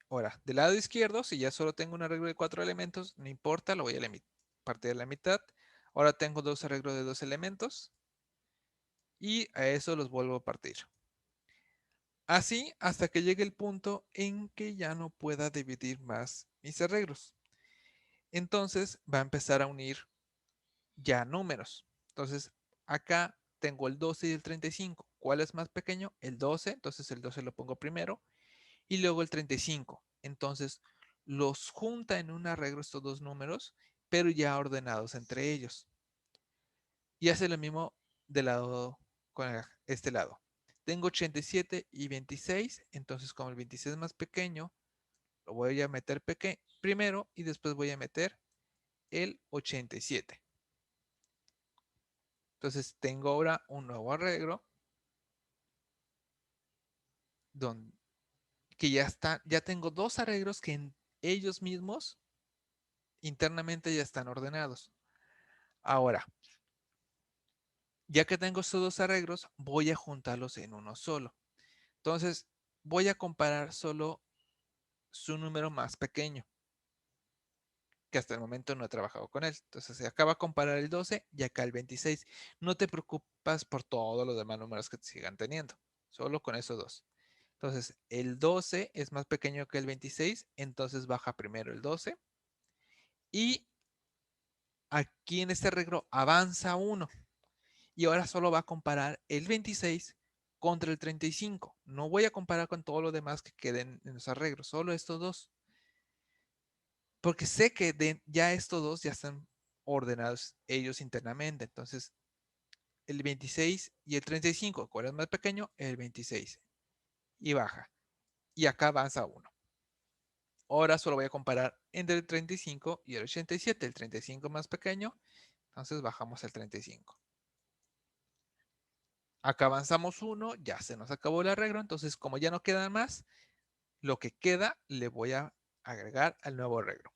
Ahora, del lado izquierdo, si ya solo tengo un arreglo de 4 elementos, no importa, lo voy a partir de la mitad. Ahora tengo dos arreglos de 2 elementos. Y a eso los vuelvo a partir. Así hasta que llegue el punto en que ya no pueda dividir más mis arreglos. Entonces va a empezar a unir ya números. Entonces acá tengo el 12 y el 35. ¿Cuál es más pequeño? El 12. Entonces el 12 lo pongo primero. Y luego el 35. Entonces los junta en un arreglo estos dos números, pero ya ordenados entre ellos. Y hace lo mismo del lado con este lado. Tengo 87 y 26. Entonces como el 26 es más pequeño, lo voy a meter primero y después voy a meter el 87. Entonces tengo ahora un nuevo arreglo donde, que ya tengo dos arreglos que en ellos mismos internamente ya están ordenados. Ahora, ya que tengo estos dos arreglos, voy a juntarlos en uno solo. Entonces, voy a comparar solo su número más pequeño, que hasta el momento no he trabajado con él. Entonces, se acaba de comparar el 12 y acá el 26. No te preocupas por todos los demás números que te sigan teniendo, solo con esos dos. Entonces, el 12 es más pequeño que el 26, entonces baja primero el 12. Y aquí en este arreglo avanza 1. Y ahora solo va a comparar el 26 contra el 35. No voy a comparar con todo lo demás que queden en los arreglos, solo estos dos. Porque sé que ya estos dos ya están ordenados ellos internamente. Entonces, el 26 y el 35, ¿cuál es más pequeño? El 26. Y baja. Y acá avanza 1. Ahora solo voy a comparar entre el 35 y el 87. El 35 más pequeño, entonces bajamos el 35. Acá avanzamos 1, ya se nos acabó el arreglo, entonces como ya no quedan más, lo que queda le voy a agregar al nuevo arreglo.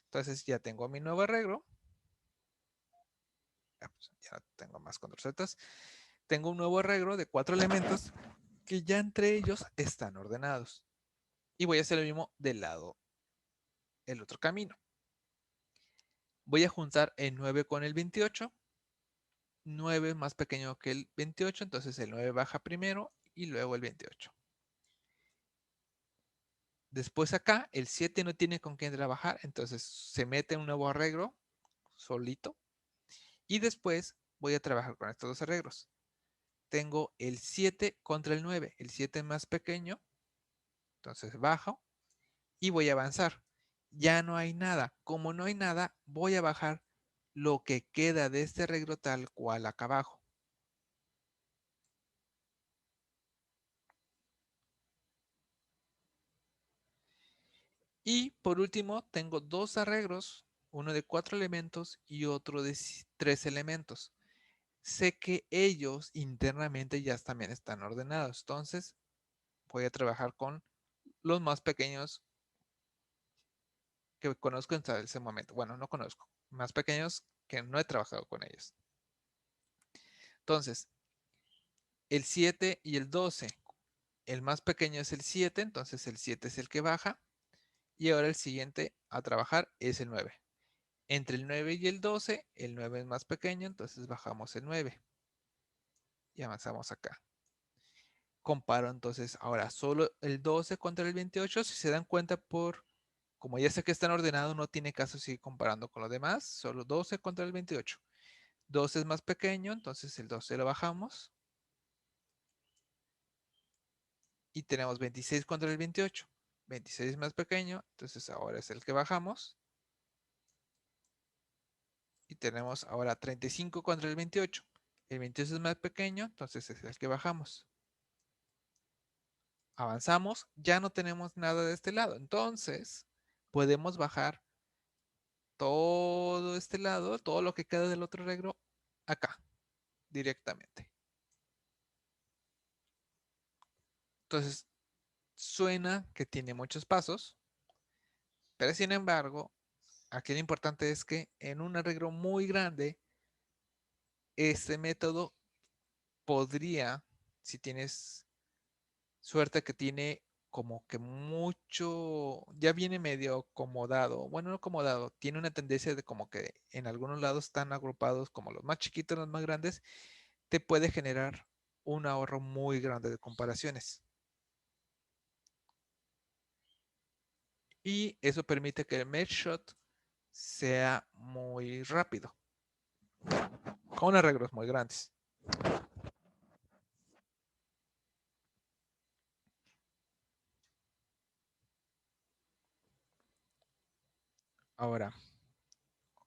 Entonces ya tengo mi nuevo arreglo. Ya no tengo más control Z. Tengo un nuevo arreglo de 4 elementos que ya entre ellos están ordenados. Y voy a hacer lo mismo del lado, el otro camino. Voy a juntar el 9 con el 28. 9 es más pequeño que el 28, entonces el 9 baja primero y luego el 28. Después acá el 7 no tiene con quién trabajar, entonces se mete un nuevo arreglo solito. Y después voy a trabajar con estos dos arreglos. Tengo el 7 contra el 9. El 7 es más pequeño, entonces bajo y voy a avanzar. Ya no hay nada. Como no hay nada, voy a bajar lo que queda de este arreglo tal cual acá abajo. Y por último, tengo dos arreglos, uno de 4 elementos y otro de 3 elementos. Sé que ellos internamente ya también están ordenados. Entonces, voy a trabajar con los más pequeños que conozco hasta ese momento. Bueno, no conozco. Más pequeños que no he trabajado con ellos. Entonces, el 7 y el 12. El más pequeño es el 7, entonces el 7 es el que baja. Y ahora el siguiente a trabajar es el 9. Entre el 9 y el 12, el 9 es más pequeño, entonces bajamos el 9. Y avanzamos acá. Comparo entonces ahora solo el 12 contra el 28. Si se dan cuenta como ya sé que están ordenados, no tiene caso seguir comparando con los demás. Solo 12 contra el 28. 12 es más pequeño, entonces el 12 lo bajamos. Y tenemos 26 contra el 28. 26 es más pequeño, entonces ahora es el que bajamos. Y tenemos ahora 35 contra el 28. El 28 es más pequeño, entonces es el que bajamos. Avanzamos, ya no tenemos nada de este lado. Entonces, podemos bajar todo este lado, todo lo que queda del otro arreglo, acá, directamente. Entonces, suena que tiene muchos pasos, pero sin embargo, aquí lo importante es que en un arreglo muy grande, este método podría, si tienes suerte que tiene como que mucho, ya viene medio acomodado, bueno, no acomodado, tiene una tendencia de como que en algunos lados están agrupados como los más chiquitos, los más grandes, te puede generar un ahorro muy grande de comparaciones. Y eso permite que el merge shot sea muy rápido, con arreglos muy grandes. Ahora,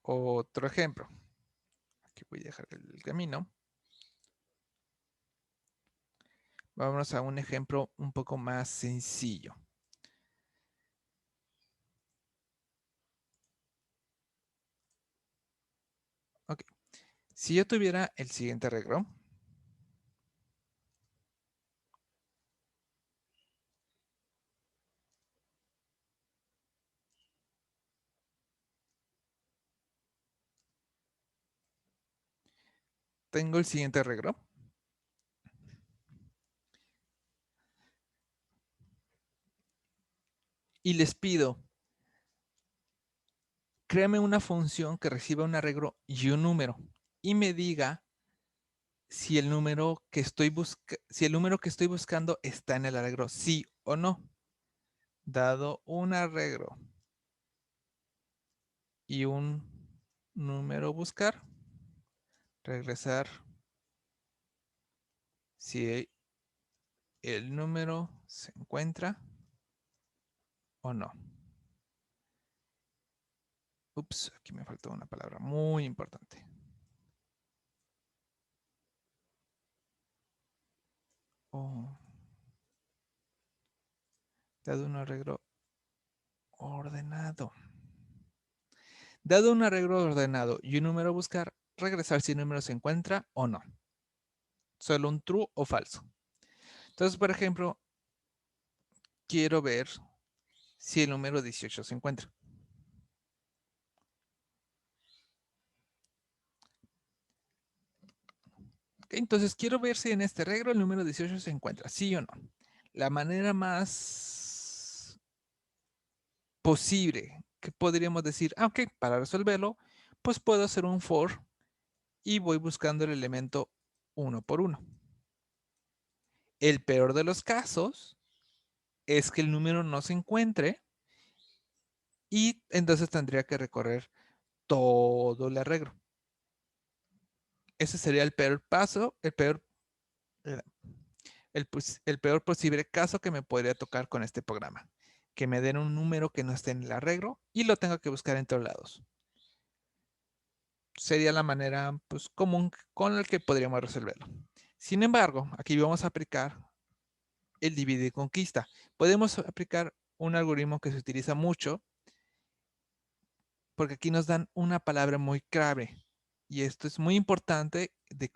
otro ejemplo. Aquí voy a dejar el camino. Vámonos a un ejemplo un poco más sencillo. Ok. Si yo tuviera el siguiente arreglo, tengo el siguiente arreglo. Y les pido, créame una función que reciba un arreglo y un número. Y me diga si el número que estoy buscando está en el arreglo, sí o no. Dado un arreglo y un número buscar, regresar si el número se encuentra o no. Ups, aquí me faltó una palabra muy importante. Dado un arreglo ordenado. Dado un arreglo ordenado y un número a buscar, regresar si el número se encuentra o no. Solo un true o falso. Entonces, por ejemplo, quiero ver si el número 18 se encuentra. Okay, entonces, quiero ver si en este arreglo el número 18 se encuentra, sí o no. La manera más posible que podríamos decir, ok, para resolverlo, pues puedo hacer un for y voy buscando el elemento uno por uno. El peor de los casos es que el número no se encuentre y entonces tendría que recorrer todo el arreglo. Ese sería el peor paso, el peor posible caso que me podría tocar con este programa. Que me den un número que no esté en el arreglo y lo tengo que buscar en todos lados. Sería la manera pues, común con la que podríamos resolverlo. Sin embargo, aquí vamos a aplicar el divide y conquista. Podemos aplicar un algoritmo que se utiliza mucho, porque aquí nos dan una palabra muy clave. Y esto es muy importante de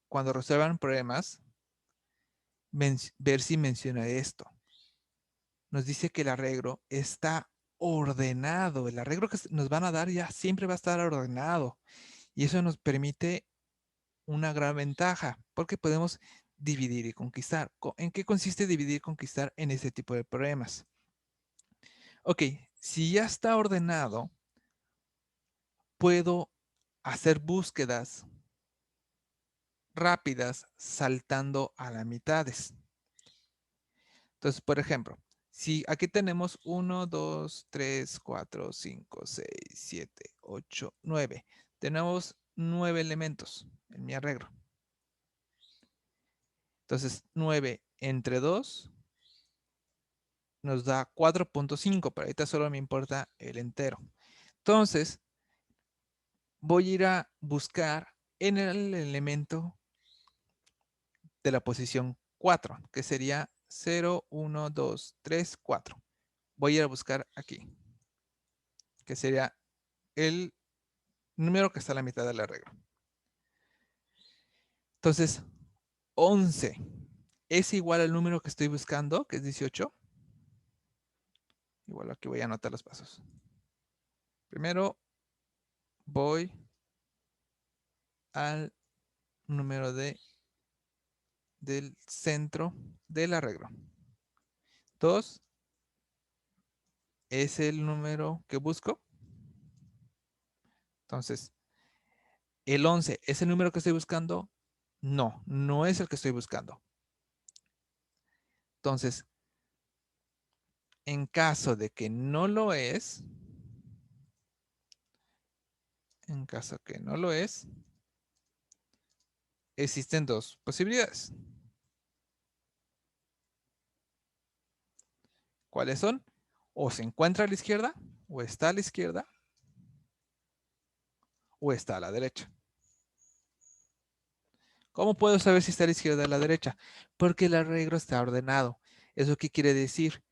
cuando resuelvan problemas, ver si menciona esto. Nos dice que el arreglo está ordenado. El arreglo que nos van a dar ya siempre va a estar ordenado. Y eso nos permite una gran ventaja, porque podemos dividir y conquistar. ¿En qué consiste dividir y conquistar en ese tipo de problemas? Ok, si ya está ordenado, puedo hacer búsquedas rápidas saltando a las mitades. Entonces, por ejemplo, si aquí tenemos 1, 2, 3, 4, 5, 6, 7, 8, 9. Tenemos 9 elementos en mi arreglo. Entonces, 9 entre 2 nos da 4.5, pero ahorita solo me importa el entero. Entonces, voy a ir a buscar en el elemento de la posición 4, que sería 0, 1, 2, 3, 4. Voy a ir a buscar aquí, que sería el número que está a la mitad del arreglo. Entonces, 11 es igual al número que estoy buscando, que es 18. Igual aquí voy a anotar los pasos. Primero voy al número del centro del arreglo. 2 es el número que busco. Entonces, el 11 es el número que estoy buscando. No, no es el que estoy buscando. Entonces, en caso de que no lo es, existen dos posibilidades. ¿Cuáles son? O se encuentra a la izquierda, o está a la izquierda, o está a la derecha. ¿Cómo puedo saber si está a la izquierda o a la derecha? Porque el arreglo está ordenado. ¿Eso qué quiere decir?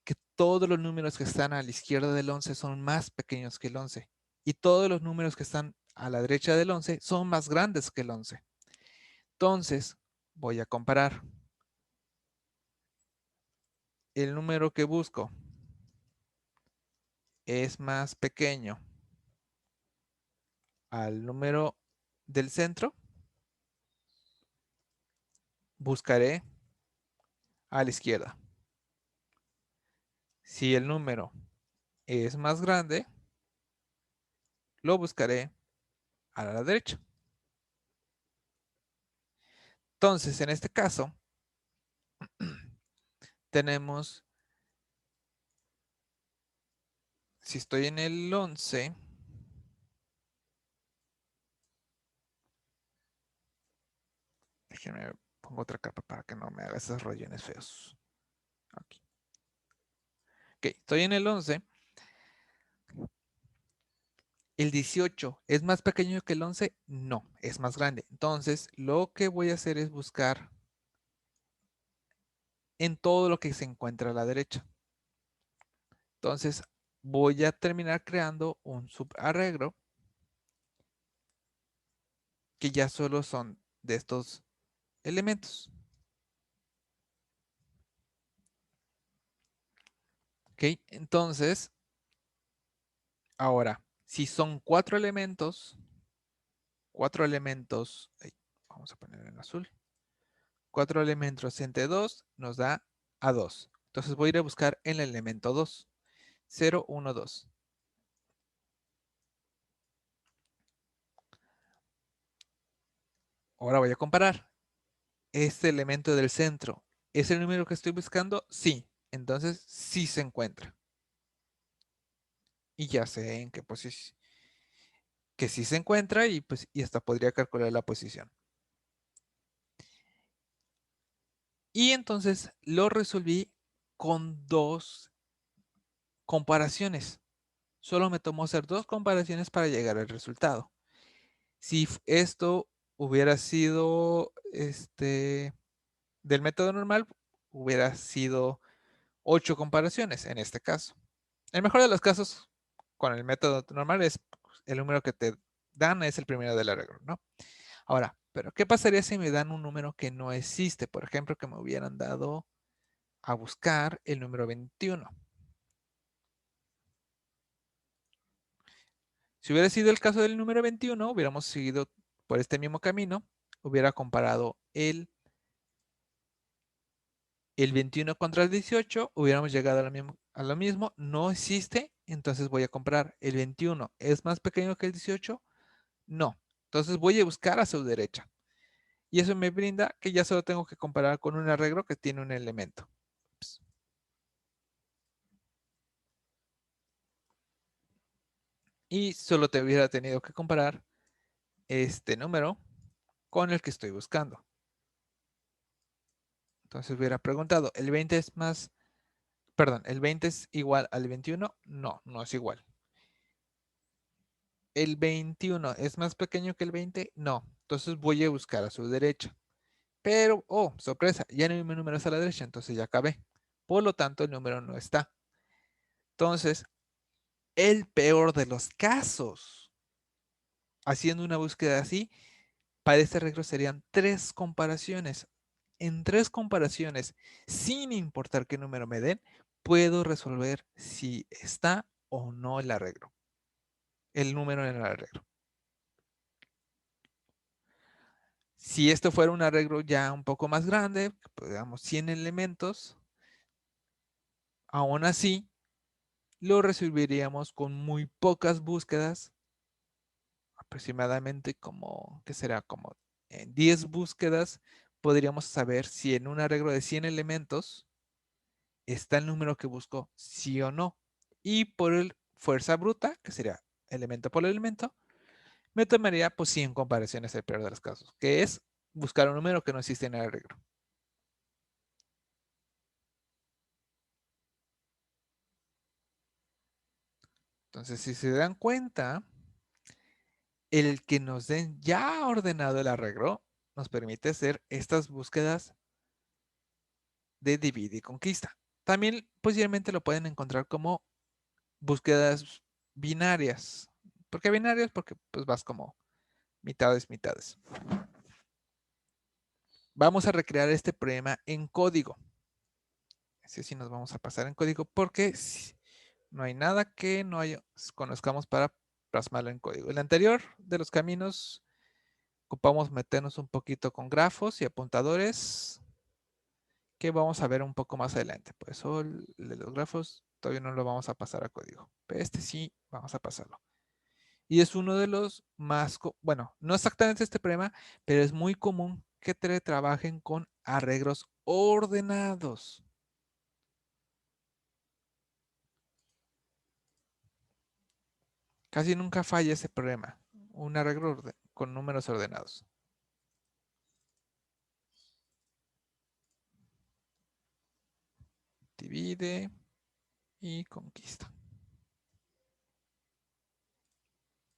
Que todos los números que están a la izquierda del 11 son más pequeños que el 11. Y todos los números que están a la derecha del 11 son más grandes que el 11. Entonces, voy a comparar. El número que busco es más pequeño al número del centro. Buscaré a la izquierda. Si el número es más grande, lo buscaré a la derecha. Entonces, en este caso, tenemos, si estoy en el 11, déjenme pongo otra capa para que no me haga esos rellenes feos. Aquí. Ok, estoy en el 11. ¿El 18 es más pequeño que el 11? No, es más grande. Entonces, lo que voy a hacer es buscar en todo lo que se encuentra a la derecha. Entonces, voy a terminar creando un subarreglo que ya solo son de estos elementos. Ok, entonces, ahora, si son 4 elementos, vamos a poner en azul, 4 elementos entre 2 nos da a 2. Entonces voy a ir a buscar el elemento 2, 0, 1, 2. Ahora voy a comparar. Este elemento del centro, ¿es el número que estoy buscando? Sí. Entonces sí se encuentra. Y ya sé en qué posición, que sí se encuentra y pues y hasta podría calcular la posición. Y entonces lo resolví con 2 comparaciones. Solo me tomó hacer 2 comparaciones para llegar al resultado. Si esto hubiera sido del método normal, hubiera sido 8 comparaciones en este caso. El mejor de los casos, con el método normal, es el número que te dan es el primero del arreglo, ¿no? Ahora, pero ¿qué pasaría si me dan un número que no existe? Por ejemplo, que me hubieran dado a buscar el número 21. Si hubiera sido el caso del número 21, hubiéramos seguido por este mismo camino, hubiera comparado el 21 contra el 18, hubiéramos llegado a lo mismo, no existe, entonces voy a comprar el 21. ¿Es más pequeño que el 18? No. Entonces voy a buscar a su derecha. Y eso me brinda que ya solo tengo que comparar con un arreglo que tiene un elemento. Ups. Y solo te hubiera tenido que comparar este número con el que estoy buscando. Entonces hubiera preguntado, ¿el 20 es más, perdón, el 20 es igual al 21? No, no es igual. ¿El 21 es más pequeño que el 20? No. Entonces voy a buscar a su derecha. Pero, oh, sorpresa, ya no hay números a la derecha, entonces ya acabé. Por lo tanto, el número no está. Entonces, el peor de los casos, haciendo una búsqueda así, para este arreglo serían 3 comparaciones. En 3 comparaciones, sin importar qué número me den, puedo resolver si está o no el arreglo. El número en el arreglo. Si esto fuera un arreglo ya un poco más grande, pues, digamos 100 elementos, aún así lo resolveríamos con muy pocas búsquedas, aproximadamente como, ¿qué será? Como en 10 búsquedas podríamos saber si en un arreglo de 100 elementos está el número que buscó, sí o no. Y por el fuerza bruta, que sería elemento por elemento, me tomaría pues 100 comparaciones el peor de los casos, que es buscar un número que no existe en el arreglo. Entonces, si se dan cuenta, el que nos den ya ordenado el arreglo nos permite hacer estas búsquedas de divide y conquista. También posiblemente lo pueden encontrar como búsquedas binarias. ¿Por qué binarias? Porque pues vas como mitades, mitades. Vamos a recrear este problema en código. Así sí nos vamos a pasar en código porque no hay nada que no conozcamos para plasmarlo en código. El anterior de los caminos ocupamos meternos un poquito con grafos y apuntadores que vamos a ver un poco más adelante. Por eso el de los grafos todavía no lo vamos a pasar a código. Pero este sí vamos a pasarlo. Y es uno de los más, bueno, no exactamente este problema, pero es muy común que trabajen con arreglos ordenados. Casi nunca falla ese problema. Un arreglo con números ordenados. Divide y conquista.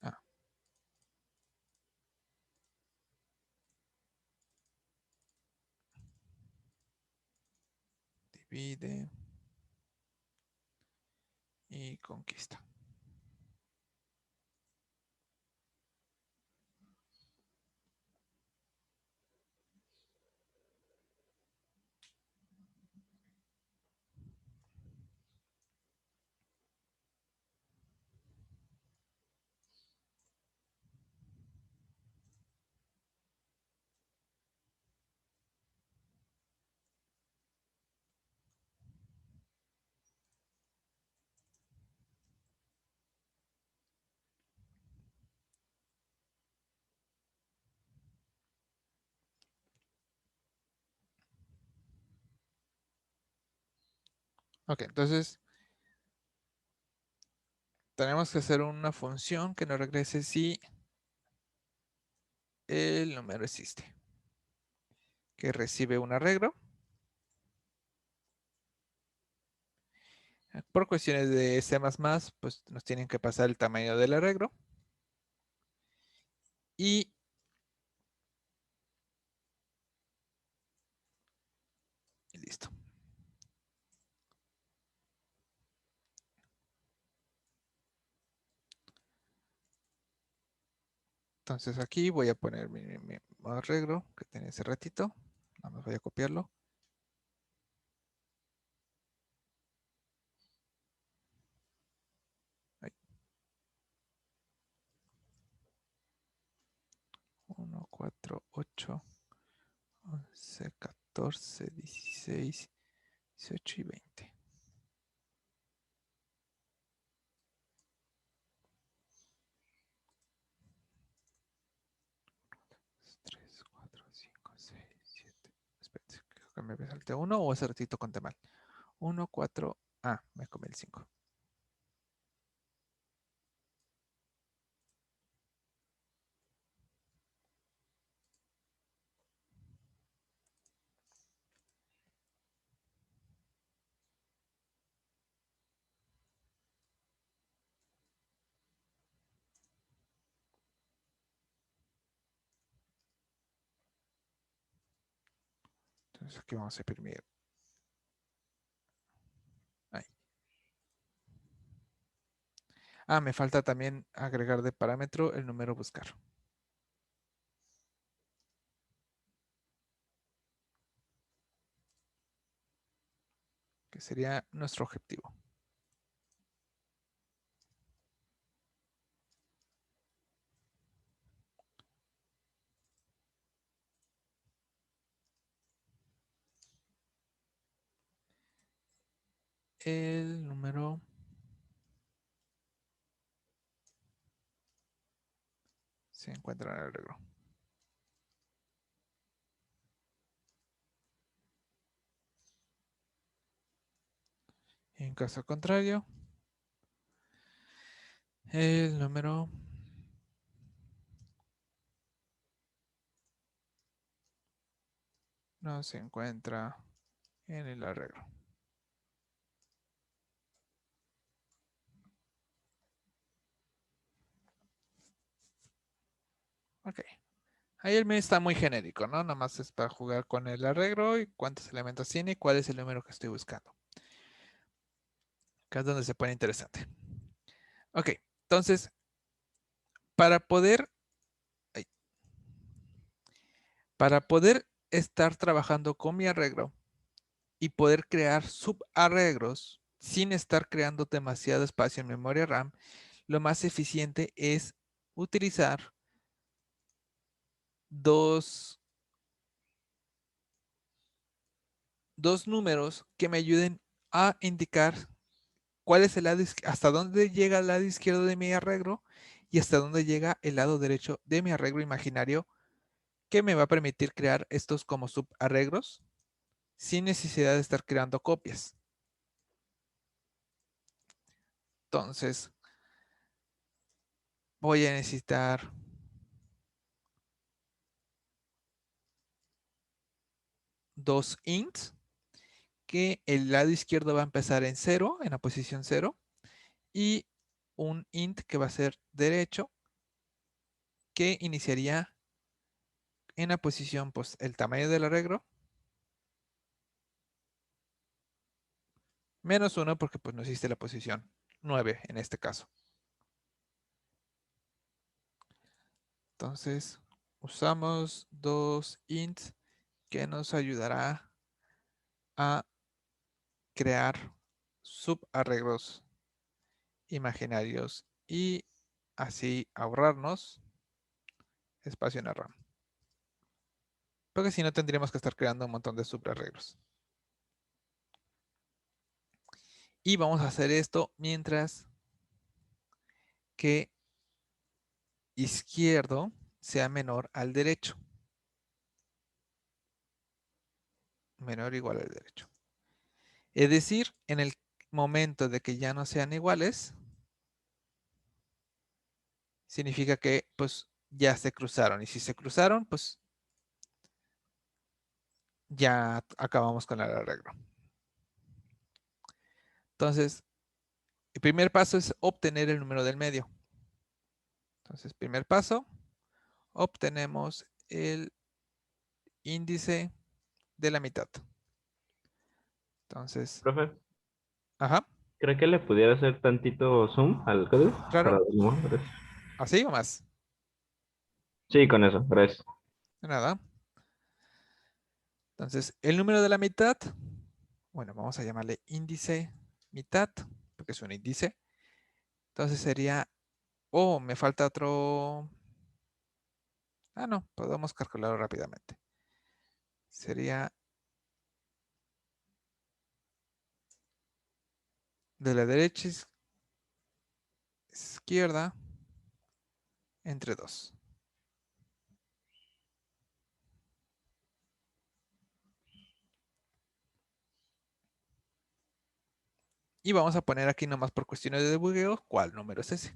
Ah. Divide y conquista. Ok, entonces tenemos que hacer una función que nos regrese si el número existe. Que recibe un arreglo. Por cuestiones de C++, pues nos tienen que pasar el tamaño del arreglo. Y listo. Entonces aquí voy a poner mi arreglo que tenía hace ratito. Nada más voy a copiarlo. Ahí. 1, 4, 8, 11, 14, 16, 18 y 20. Tres, 4, 5, 6, 7. Espérate, creo que me salté uno o ese ratito conté mal. 1, 4. Ah, me comí el 5. Entonces aquí vamos a imprimir. Ahí. Ah, me falta también agregar de parámetro el número buscar. Que sería nuestro objetivo. El número se encuentra en el arreglo. En caso contrario, el número no se encuentra en el arreglo. Ok. Ahí el menú está muy genérico, ¿no? Nada más es para jugar con el arreglo y cuántos elementos tiene y cuál es el número que estoy buscando. Acá es donde se pone interesante. Ok, entonces, para poder, ay, para poder estar trabajando con mi arreglo y poder crear subarreglos sin estar creando demasiado espacio en memoria RAM, lo más eficiente es utilizar dos números que me ayuden a indicar cuál es el lado hasta dónde llega el lado izquierdo de mi arreglo y hasta dónde llega el lado derecho de mi arreglo imaginario, que me va a permitir crear estos como subarreglos sin necesidad de estar creando copias. Entonces, voy a necesitar dos ints, que el lado izquierdo va a empezar en 0, en la posición 0, y un int que va a ser derecho, que iniciaría en la posición, pues, el tamaño del arreglo, menos 1 porque pues no existe la posición 9 en este caso. Entonces, usamos dos ints que nos ayudará a crear subarreglos imaginarios y así ahorrarnos espacio en la RAM. Porque si no tendríamos que estar creando un montón de subarreglos. Y vamos a hacer esto mientras que izquierdo sea menor al derecho. Menor o igual al derecho. Es decir, en el momento de que ya no sean iguales, significa que pues ya se cruzaron. Y si se cruzaron, pues ya acabamos con el arreglo. Entonces, el primer paso es obtener el número del medio. Entonces, primer paso, obtenemos el índice de la mitad. Entonces, Profe, ajá, ¿cree que le pudiera hacer tantito zoom al código? claro, Para ver, ¿no? Gracias. así o más. Sí, con eso, gracias. De nada. Entonces, el número de la mitad, bueno, vamos a llamarle índice mitad, porque es un índice. Entonces sería, oh, me falta otro. Ah, no, podemos calcularlo rápidamente. Sería de la derecha izquierda entre 2. Y vamos a poner aquí nomás por cuestiones de debugueo cuál número es ese.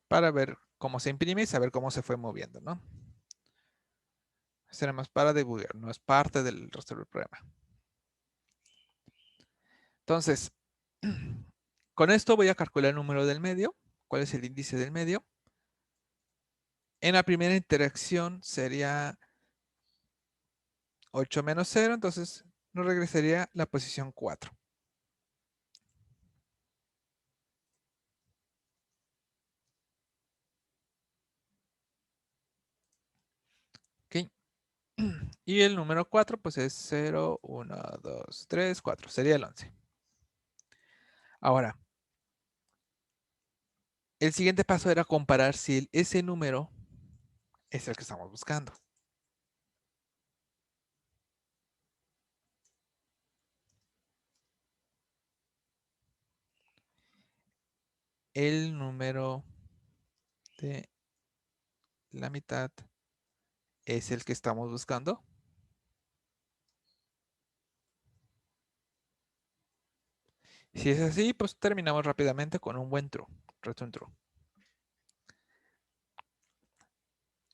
Para ver cómo se imprime y saber cómo se fue moviendo, ¿no? Será más para debuguear, no es parte del resto del programa. Entonces, con esto voy a calcular el número del medio. ¿Cuál es el índice del medio? En la primera interacción sería 8 menos 0, entonces nos regresaría la posición 4. ¿Ok? Y el número 4 pues es 0, 1, 2, 3, 4. Sería el 11. Ahora, el siguiente paso era comparar si ese número es el que estamos buscando. El número de la mitad es el que estamos buscando. Si es así, pues terminamos rápidamente con un buen true, return true.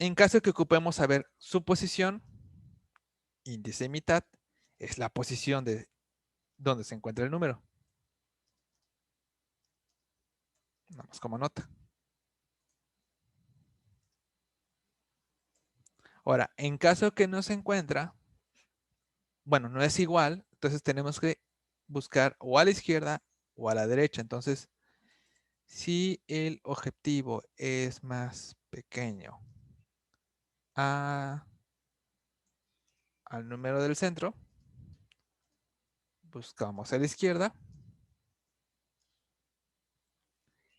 En caso que ocupemos saber su posición, índice de mitad es la posición de donde se encuentra el número. Vamos como nota. Ahora, en caso que no se encuentra, bueno, no es igual, entonces tenemos que buscar o a la izquierda o a la derecha. Entonces, si el objetivo es más pequeño al número del centro, buscamos a la izquierda.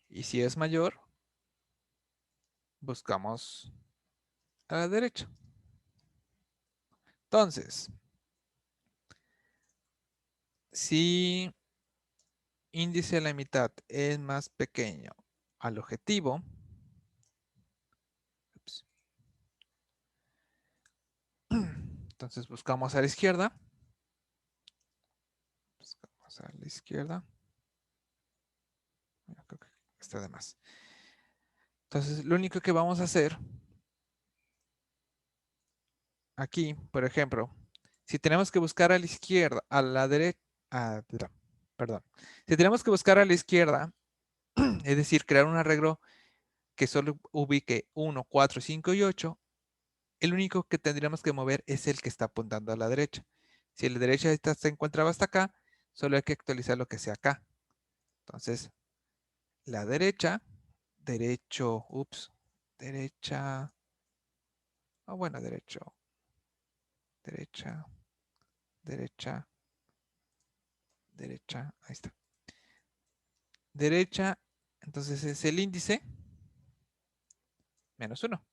Y si es mayor, buscamos a la derecha. Entonces, si índice de la mitad es más pequeño al objetivo, ups, entonces buscamos a la izquierda. Buscamos a la izquierda. Creo que está de más. Entonces, lo único que vamos a hacer aquí, por ejemplo, si tenemos que buscar a la izquierda, a la derecha, perdón, si tenemos que buscar a la izquierda, es decir, crear un arreglo que solo ubique 1, 4, 5 y 8, el único que tendríamos que mover es el que está apuntando a la derecha. Si a la derecha se encontraba hasta acá, solo hay que actualizar lo que sea acá. Entonces, la derecha, derecho, derecha, bueno, derecho, derecha, derecha, derecha, ahí está. Derecha, entonces es el índice menos 1.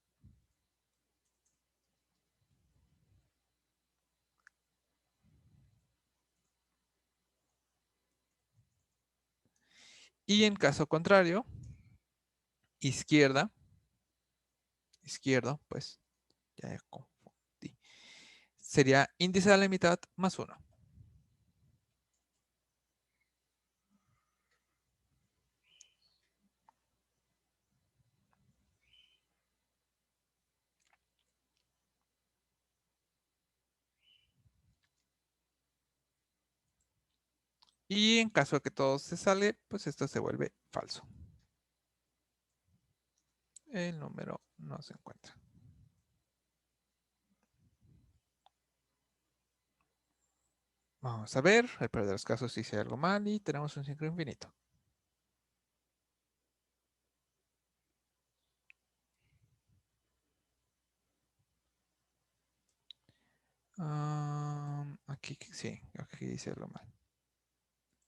Y en caso contrario, izquierda, izquierdo, pues ya confundí. Sería índice de la mitad más 1. Y en caso de que todo se sale, pues esto se vuelve falso. El número no se encuentra. Vamos a ver, el peor de los casos hice algo mal y tenemos un ciclo infinito. Aquí sí, aquí hice algo mal.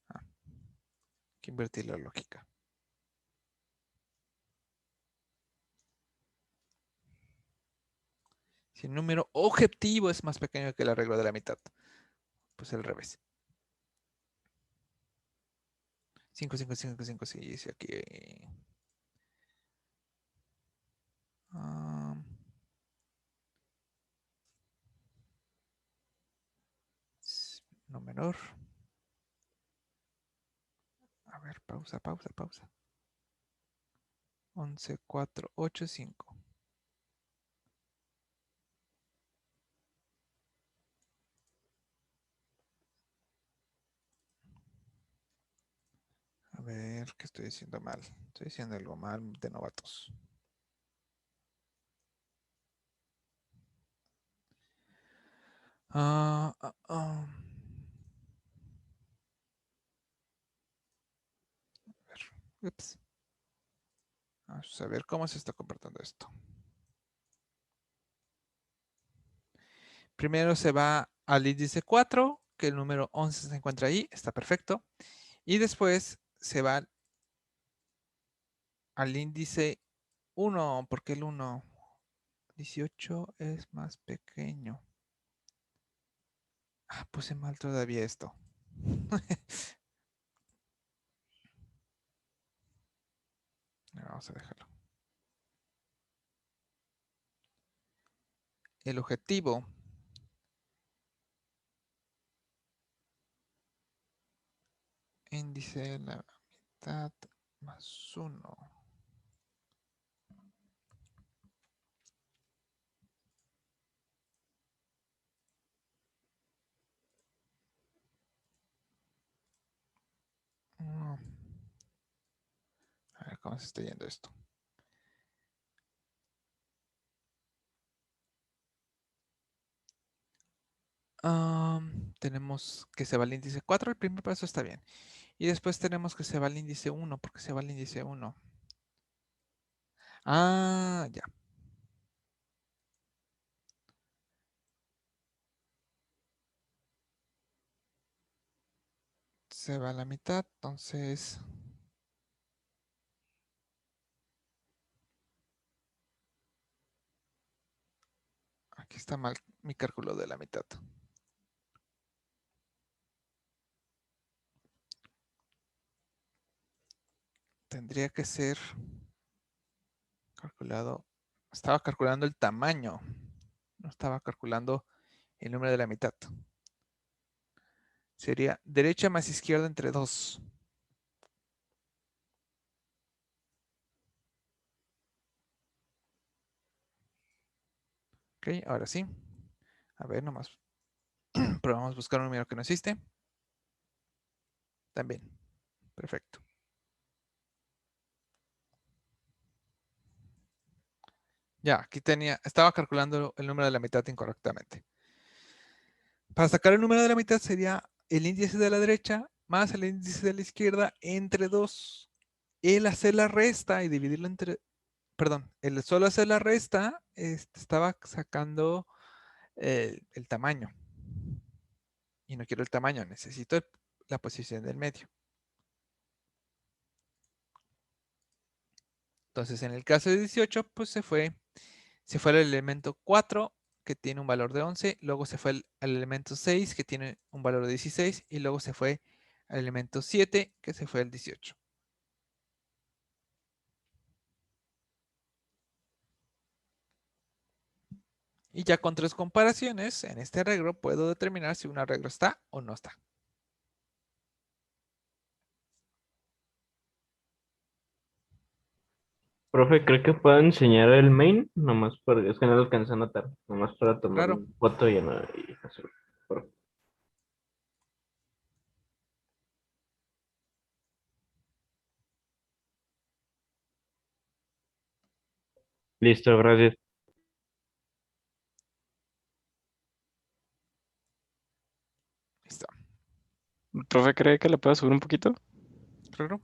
Hay que invertir la lógica. Si el número objetivo es más pequeño que la regla de la mitad, pues al revés. 5, 5, 5, 5, sí, dice aquí. No menor. A ver, pausa, pausa, pausa. 11, 4, 8, 5. A ver, ¿qué estoy diciendo mal? Estoy diciendo algo mal de novatos. A ver, ups. Vamos a ver cómo se está comportando esto. Primero se va al índice 4, que el número 11 se encuentra ahí, está perfecto. Y después se va al índice 1, porque el 1, 18 es más pequeño. Puse mal todavía esto. Vamos a dejarlo. El objetivo índice de la mitad más 1. A ver cómo se está yendo esto. Tenemos que se va al índice 4, el primer paso está bien. Y después tenemos que se va al índice 1, porque se va al índice 1. Ya. Se va a la mitad, entonces... Aquí está mal mi cálculo de la mitad. Tendría que ser calculado. Estaba calculando el tamaño. No estaba calculando el número de la mitad. Sería derecha más izquierda entre 2. Ok, ahora sí. A ver, nomás. Probamos a buscar un número que no existe. También. Perfecto. Ya, aquí estaba calculando el número de la mitad incorrectamente. Para sacar el número de la mitad sería el índice de la derecha más el índice de la izquierda entre 2. El hacer la resta y dividirlo entre... Perdón, el solo hacer la resta estaba sacando el tamaño. Y no quiero el tamaño, necesito la posición del medio. Entonces, en el caso de 18, pues se fue al elemento 4, que tiene un valor de 11, luego se fue al elemento 6, que tiene un valor de 16, y luego se fue al elemento 7, que se fue al 18. Y ya con 3 comparaciones, en este arreglo puedo determinar si un arreglo está o no está. Profe, ¿cree que puedo enseñar el main? Nomás porque es que no lo alcancé a notar. Nomás para tomar Claro. una foto y hacerlo. Listo, gracias. Listo. ¿El profe cree que le pueda subir un poquito? Claro.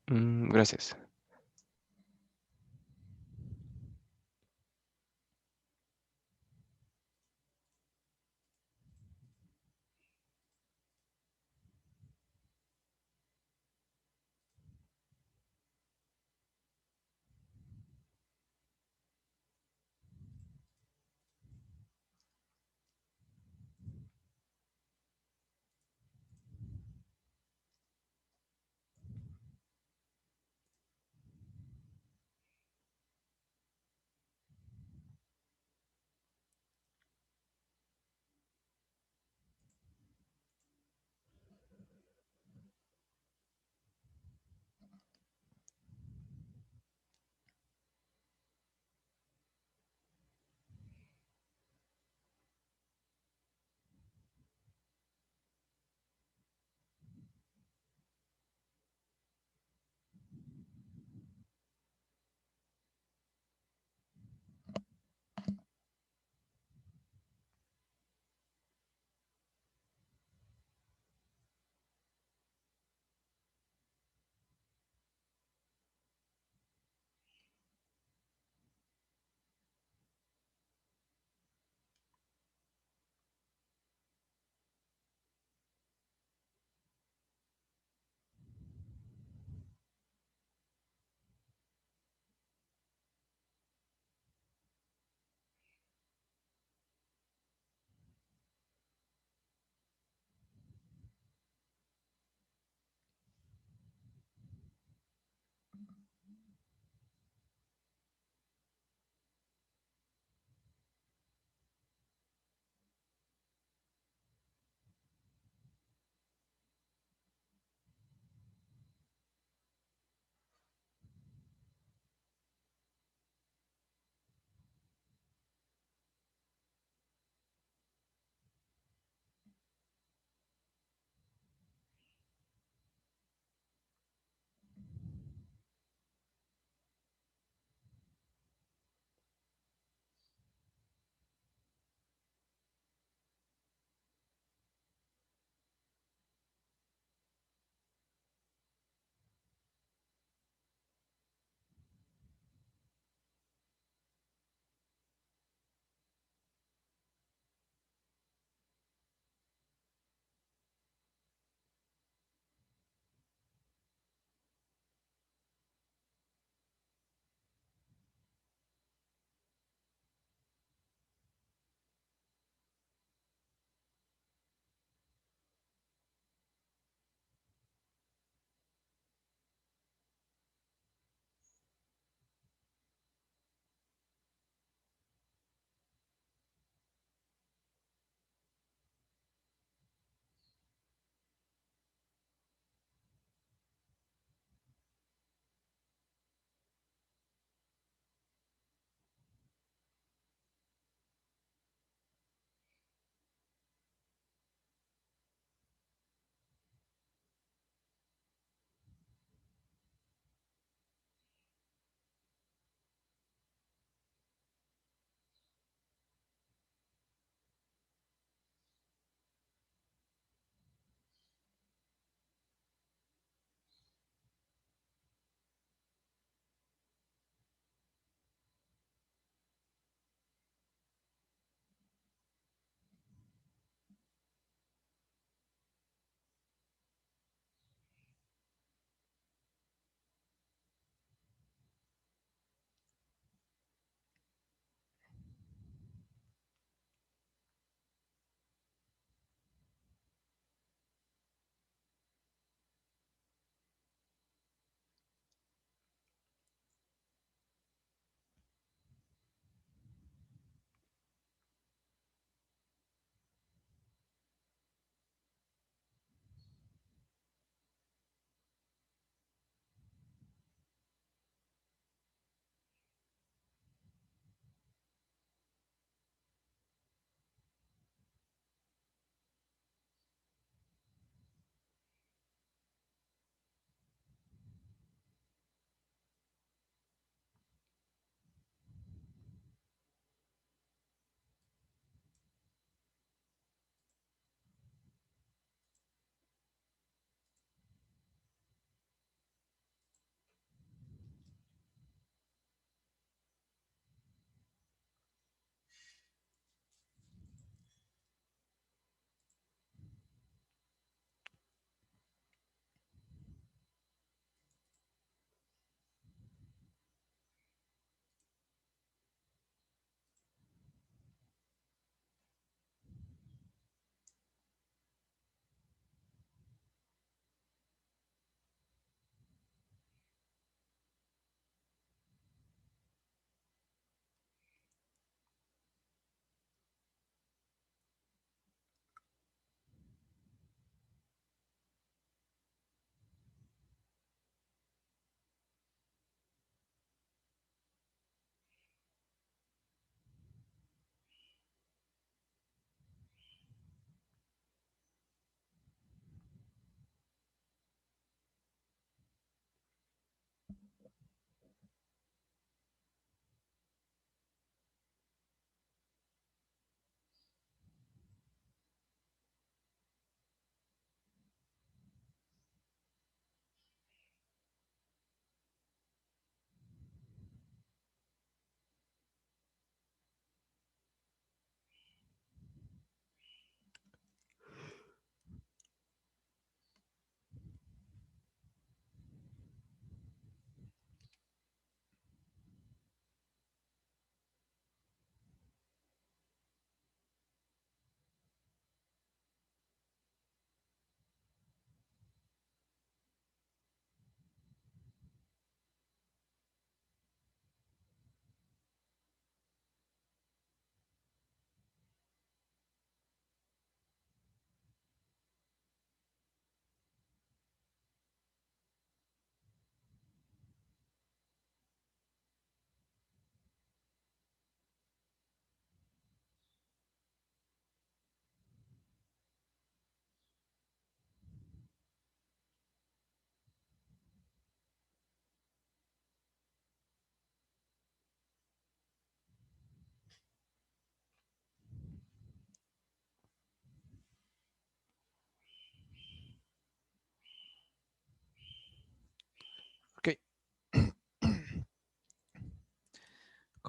Gracias.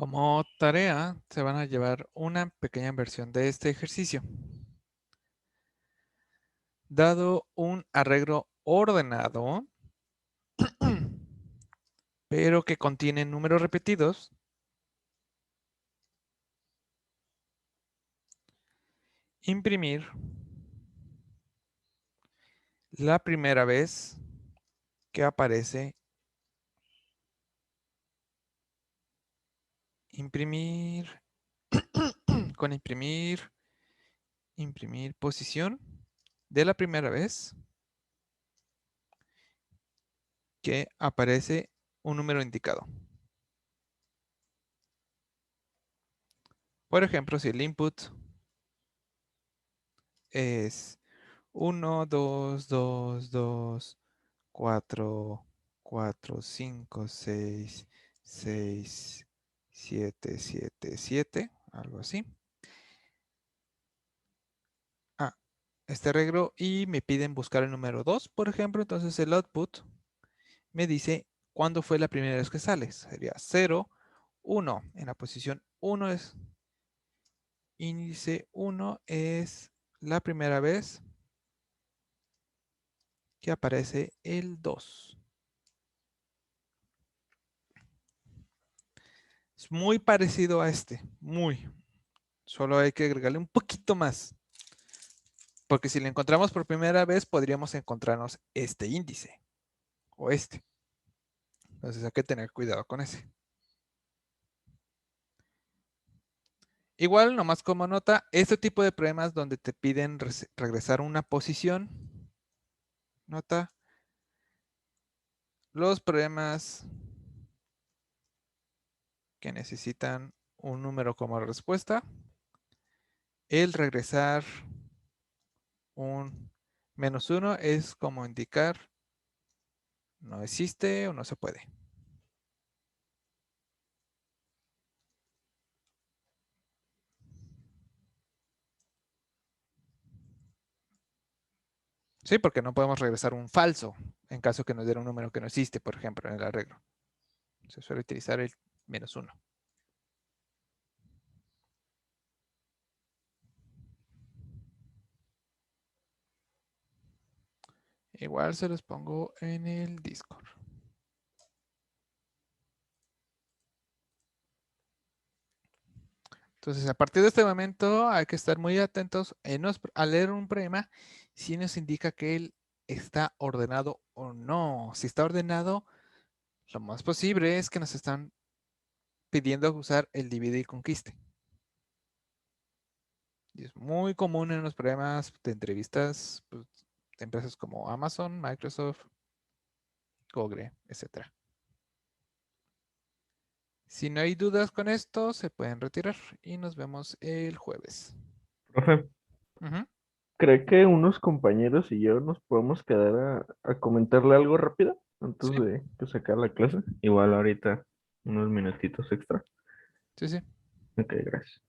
Como tarea, se van a llevar una pequeña versión de este ejercicio. Dado un arreglo ordenado, pero que contiene números repetidos, imprimir la primera vez que aparece, imprimir, con imprimir posición de la primera vez que aparece un número indicado. Por ejemplo, si el input es 1, 2, 2, 2, 4, 4, 5, 6, 6, 7, 7, 7, algo así. Ah, este arreglo y me piden buscar el número 2, por ejemplo, entonces el output me dice cuándo fue la primera vez que sale. Sería 0, 1. En la posición 1 es índice 1 es la primera vez que aparece el 2. Es muy parecido a este, muy. Solo hay que agregarle un poquito más. Porque si lo encontramos por primera vez, podríamos encontrarnos este índice o este. Entonces hay que tener cuidado con ese. Igual, nomás como nota, este tipo de problemas donde te piden regresar una posición, nota, los problemas que necesitan un número como respuesta, el regresar un -1 es como indicar no existe o no se puede. Sí, porque no podemos regresar un falso en caso que nos diera un número que no existe, por ejemplo, en el arreglo. Se suele utilizar el -1. Igual se los pongo en el Discord. Entonces, a partir de este momento hay que estar muy atentos a leer un problema si nos indica que él está ordenado o no. Si está ordenado, lo más posible es que nos están pidiendo usar el divide y conquiste. Y es muy común en los problemas de entrevistas pues, de empresas como Amazon, Microsoft, Google, etc. Si no hay dudas con esto, se pueden retirar y nos vemos el jueves. Profe, Ujú. ¿cree que unos compañeros y yo nos podemos quedar a comentarle algo rápido antes Sí, de sacar la clase? Igual ahorita unos minutitos extra. sí, sí. Ok, gracias.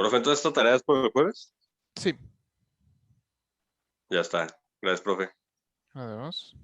Profe, entonces esta tarea es por el jueves. Sí. Ya está. Gracias, profe. Adiós.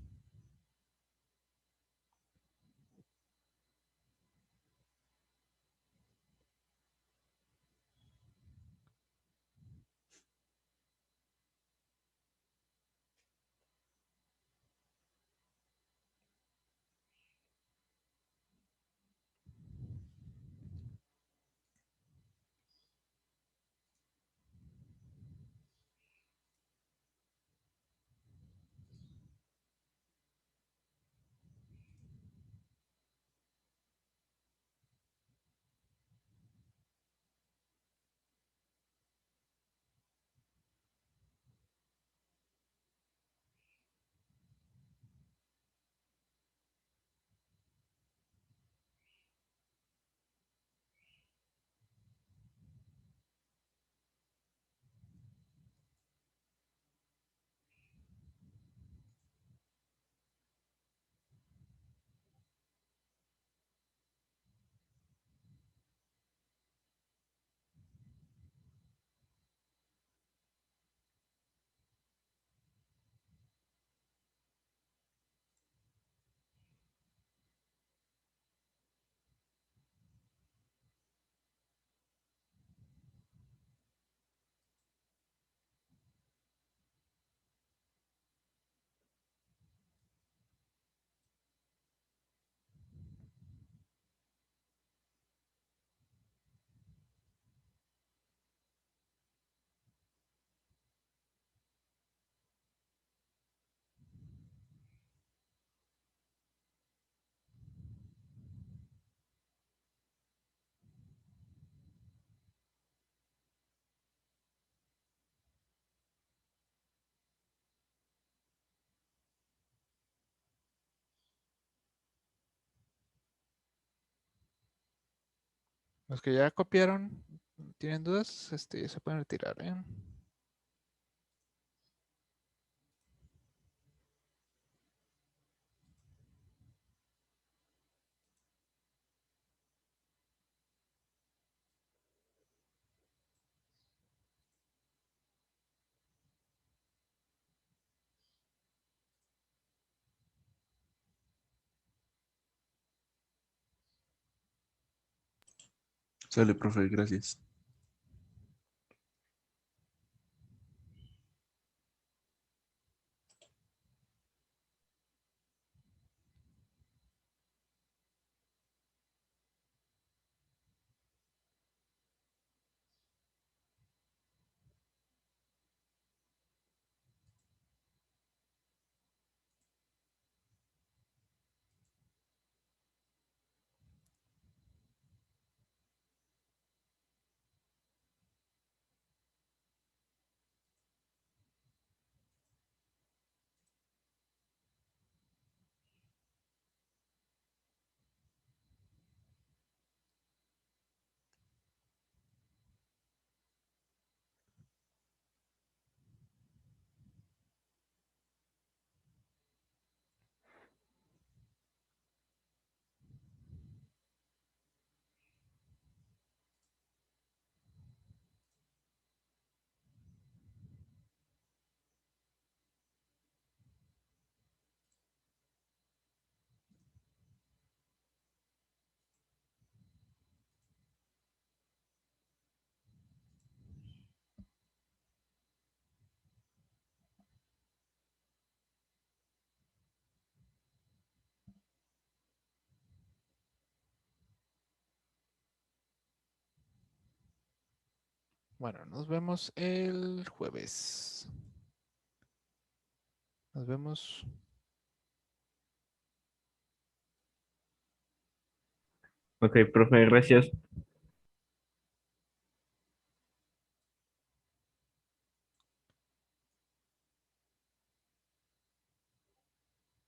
Los que ya copiaron, ¿tienen dudas? Se pueden retirar, ¿eh? Sale, profe, gracias. Bueno, nos vemos el jueves. Nos vemos. Ok, profe, gracias.